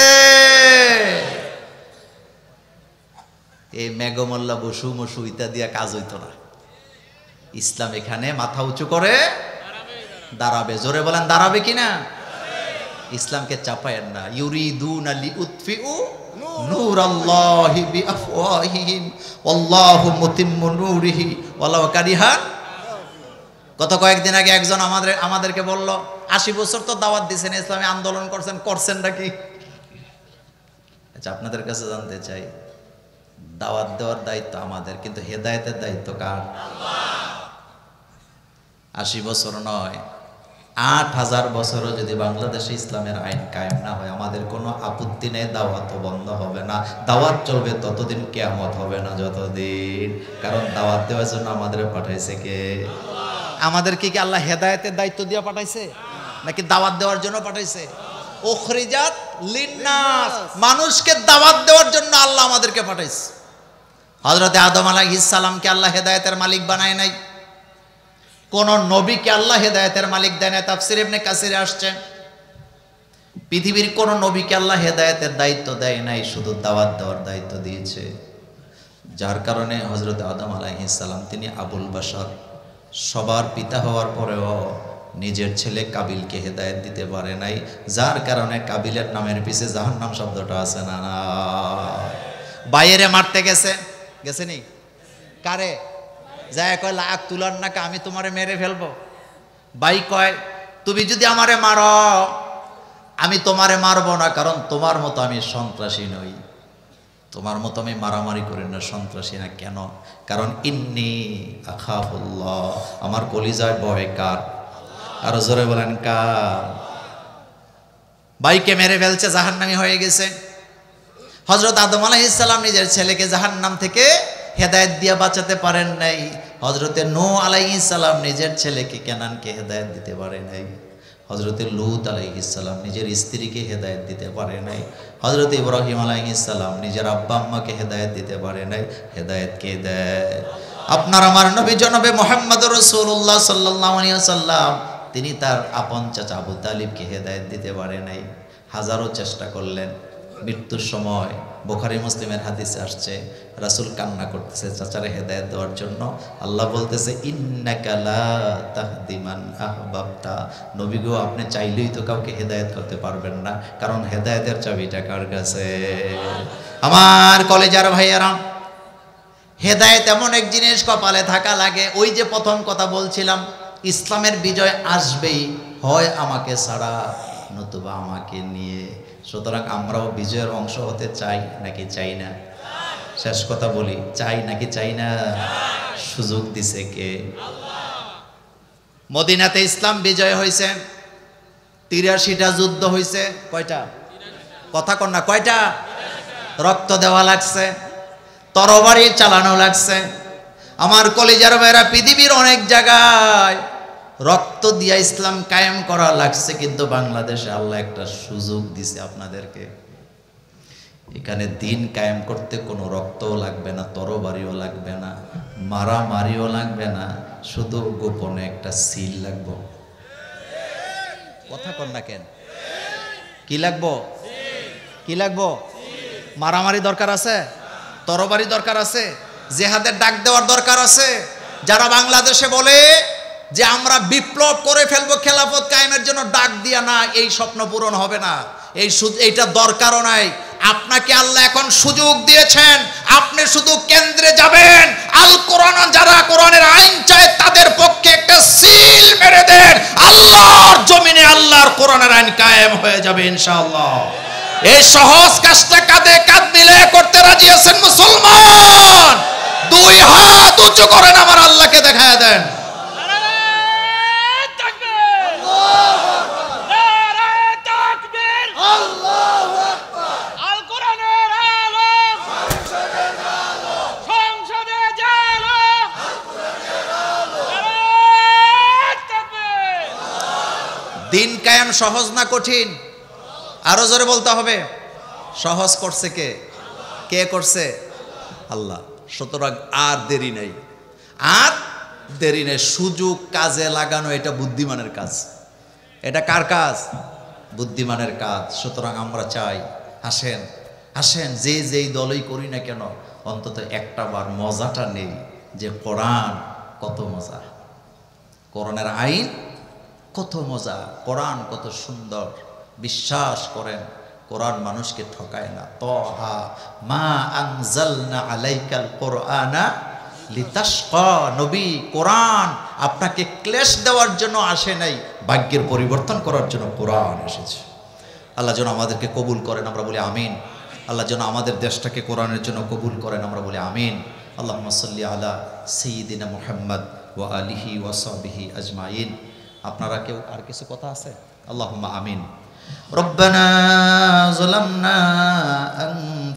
Speaker 1: এই মেঘমল্লা বসু মসু ইত্যাদি দিয়া কাজ হইতো না। ইসলাম এখানে মাথা উঁচু করে দাঁড়াবে। জোরে বলেন, দাঁড়াবে কিনা? ইসলামকে চাপায়েন না। ইউরিদুনা লিউতফিউ নূরাল্লাহি বিআফওয়াহিহিম ওয়াল্লাহু মুতিম্মু নূরিহি ওয়ালাউ কারিহাল। গত কয়েকদিন আগে একজন আমাদেরকে বলল, 80 বছর তো দাওয়াত দিয়েছেন, ইসলামী আন্দোলন করছেন নাকি? আচ্ছা, আপনাদের কাছে জানতে চাই, দাওয়াত দেওয়ার দায়িত্ব আমাদের, কিন্তু হেদায়েতের দায়িত্ব কার? 80 বছর নয়, 8000 বছরও যদি বাংলাদেশে ইসলামের আইন কায়েম না হয়, আমাদের কোনো আপত্তি নেই, দাওয়াতও বন্ধ হবে না। দাওয়াত চলবে ততদিন, কিয়ামত হবে না যতদিন। কারণ দাওয়াত দেওয়ার জন্য আমাদের পাঠাইছে কে? আমাদের কি আল্লাহ হেদায়েতের দায়িত্ব দিয়ে পাঠাইছে নাকি দাওয়াত দেওয়ার জন্য পাঠাইছে? উখরিজাত লিন্নাস, মানুষকে দাওয়াত দেওয়ার জন্য আল্লাহ আমাদেরকে পাঠাইছে। হযরত আদম আলাইহিস সালামকে আল্লাহ হেদায়েতের মালিক বানায় নাই, কোন নবীকে আল্লাহ হেদায়েতের মালিক দেয় না। তাফসীর ইবনে কাসিরে আসছে, পৃথিবীর কোন নবীকে আল্লাহ হেদায়েতের দায়িত্ব দেয় নাই, শুধু দাওয়াত দেওয়ার দায়িত্ব দিয়েছে। যার কারণে হযরত আদম আলাইহিস সালাম, তিনি আবুল বাশার, সবার পিতা হওয়ার পরেও নিজের ছেলে কাবিলকে হেদায়েত দিতে পারে নাই। যার কারণে কাবিলের নামের পিছে জাহান্নাম শব্দটা আছে না? না, বাইরে মারতে গেছেনি? কারে? যায় কয়, লাখ তুলার নাকা, আমি তোমারে মেরে ফেলবো। ভাই কয়, তুমি যদি আমারে মারো আমি তোমারে মারবো না, কারণ তোমার মতো আমি সন্ত্রাসী নই, তোমার মতো আমি মারামারি করি না, সন্ত্রাসী না। কেন? কারণ ইন্নী আখাফুল্লাহ, আমার কলিজায় ভয় কার? আরো জোরে বলেন, কার? ভাইকে মেরে ফেলছে, জাহান্নামী হয়ে গেছে। হযরত আদম আলাইহিস সালাম নিজের ছেলেকে জাহান্নাম থেকে হেদায়েত দিয়ে বাঁচাতে পারেন নাই। হযরতে নূহ আলাইহিস সালাম নিজের ছেলেকে কেনানকে হেদায়েত দিতে পারে নাই। হযরতে লূত আলাইহিস সালাম নিজের স্ত্রীকে হেদায়েত দিতে পারে নাই। হযরত ইব্রাহিম আলাইহিস সালাম নিজের আব্বা আম্মাকে হেদায়েত দিতে পারে নাই। হেদায়েত কে দেয়? আপনার আমার নবী জনাবে মুহাম্মদুর রাসূলুল্লাহ সাল্লাল্লাহু আলাইহি ওয়াসাল্লাম, তিনি তার আপন চাচা আবু তালিবকে হেদায়েত দিতে পারে নাই। হাজারো চেষ্টা করলেন, মৃত্যুর সময় বুখারী মুসলিমের হাদিসে আসছে, রাসূল কান্না করতেছে চাচারে হেদায়েত দেওয়ার জন্য। আল্লাহ বলতেছে ইন্নাকা লা তাহদি মান আহবাবতা, নবী গো আপনি চাইলেই তো কাউকে হেদায়েত করতে পারবেন না, কারণ হেদায়েতের চাবিটা কার কাছে? আমার কলেজার ভাইয়েরা, হেদায়েত এমন এক জিনিস, কপালে থাকা লাগে। ওই যে প্রথম কথা বলছিলাম, ইসলামের বিজয় আসবেই, হয় আমাকে ছাড়া নতুবা আমাকে নিয়ে। সুতরাং আমরাও বিজয়ের অংশ হতে চাই নাকি চাই না? শেষ কথা বলি, চাই নাকি চাই না? সুযোগ দিছে কে? মদিনাতে ইসলাম বিজয় হয়েছে, ৮৩টা যুদ্ধ হয়েছে। কয়টা? কথা কন না, কয়টা? রক্ত দেওয়া লাগছে, তরবারি চালানো লাগছে। আমার কলিজার ভাইরা, পৃথিবীর অনেক জায়গায় রক্ত দিয়া ইসলাম কায়েম করা লাগছে, কিন্তু বাংলাদেশে আল্লাহ একটা সুযোগ দিছে আপনাদেরকে। এখানে দিন কায়েম করতে কোনো রক্তও লাগবে না, তরবারিও লাগবে না, মারামারিও লাগবে না, শুধু গোপনে একটা সিল লাগবো। কথা কন না কেন? কি লাগবো? কি লাগবো? মারামারি দরকার আছে, তরবারি দরকার আছে, জেহাদের ডাক দেওয়ার দরকার আছে। যারা বাংলাদেশে বলে যে আমরা বিপ্লব করে ফেলবো খেলাফত কায়েমের জন্য, ডাক দিয়া না, এই স্বপ্ন পূরণ হবে না, এইটা দরকারও নাই। আপনাকে আল্লাহ এখন সুযোগ দিয়েছেন, আপনি শুধু কেন্দ্রে যাবেন, আল কোরআন, যারা কোরআনের আইন চায় তাদের পক্ষে একটা সিল মেরে দেন, আল্লাহর জমিনে আল্লাহর কোরআনের আইন কায়েম হয়ে যাবে ইনশাআল্লাহ। এই সহজ কাজটা কাঁধে কাঁধ মিলে করতে রাজি আছেন মুসলমান? দুই হাত উঁচু করেন, আমার আল্লাহকে দেখায় দেন। দিন কায়েম সহজ না কঠিন? আরো জোরে বলতে হবে। সহজ করছে কে? কে করছে? আল্লাহ। সুতরাং আর দেরি নেই, আর দেরি নেই। সুযোগ কাজে লাগানো এটা বুদ্ধিমানের কাজ। এটা কার কাজ? বুদ্ধিমানের কাজ। সুতরাং আমরা চাই, আসেন আসেন, যেই দলই করি না কেন, অন্তত একটা বার মজাটা নেই যে কোরআন কত মজা, কোরআনের আইন কত মজা, কোরআন কত সুন্দর। বিশ্বাস করেন, কোরআন মানুষকে ঠকায় না। তহা মা আনজালনা আলাইকাল কোরআনা লিতাশকা, নবী কোরআন আপনাকে ক্লেশ দেওয়ার জন্য আসে নাই, ভাগ্যের পরিবর্তন করার জন্য কোরআন এসেছে। আল্লাহ যেন আমাদেরকে কবুল করেন, আমরা বলি আমিন। আল্লাহ যেন আমাদের দেশটাকে কোরআনের জন্য কবুল করেন, আমরা বলি আমিন। আল্লাহুম্মা সাল্লি আলা সাইয়্যিদিনা মুহাম্মদ ওয়া আলিহি ওয়া সাহবিহি আজমাইন। আপনারা কেউ আর কিছু কথা আছে? আল্লাহুম্মা আমিন। রব্বানা যালামনা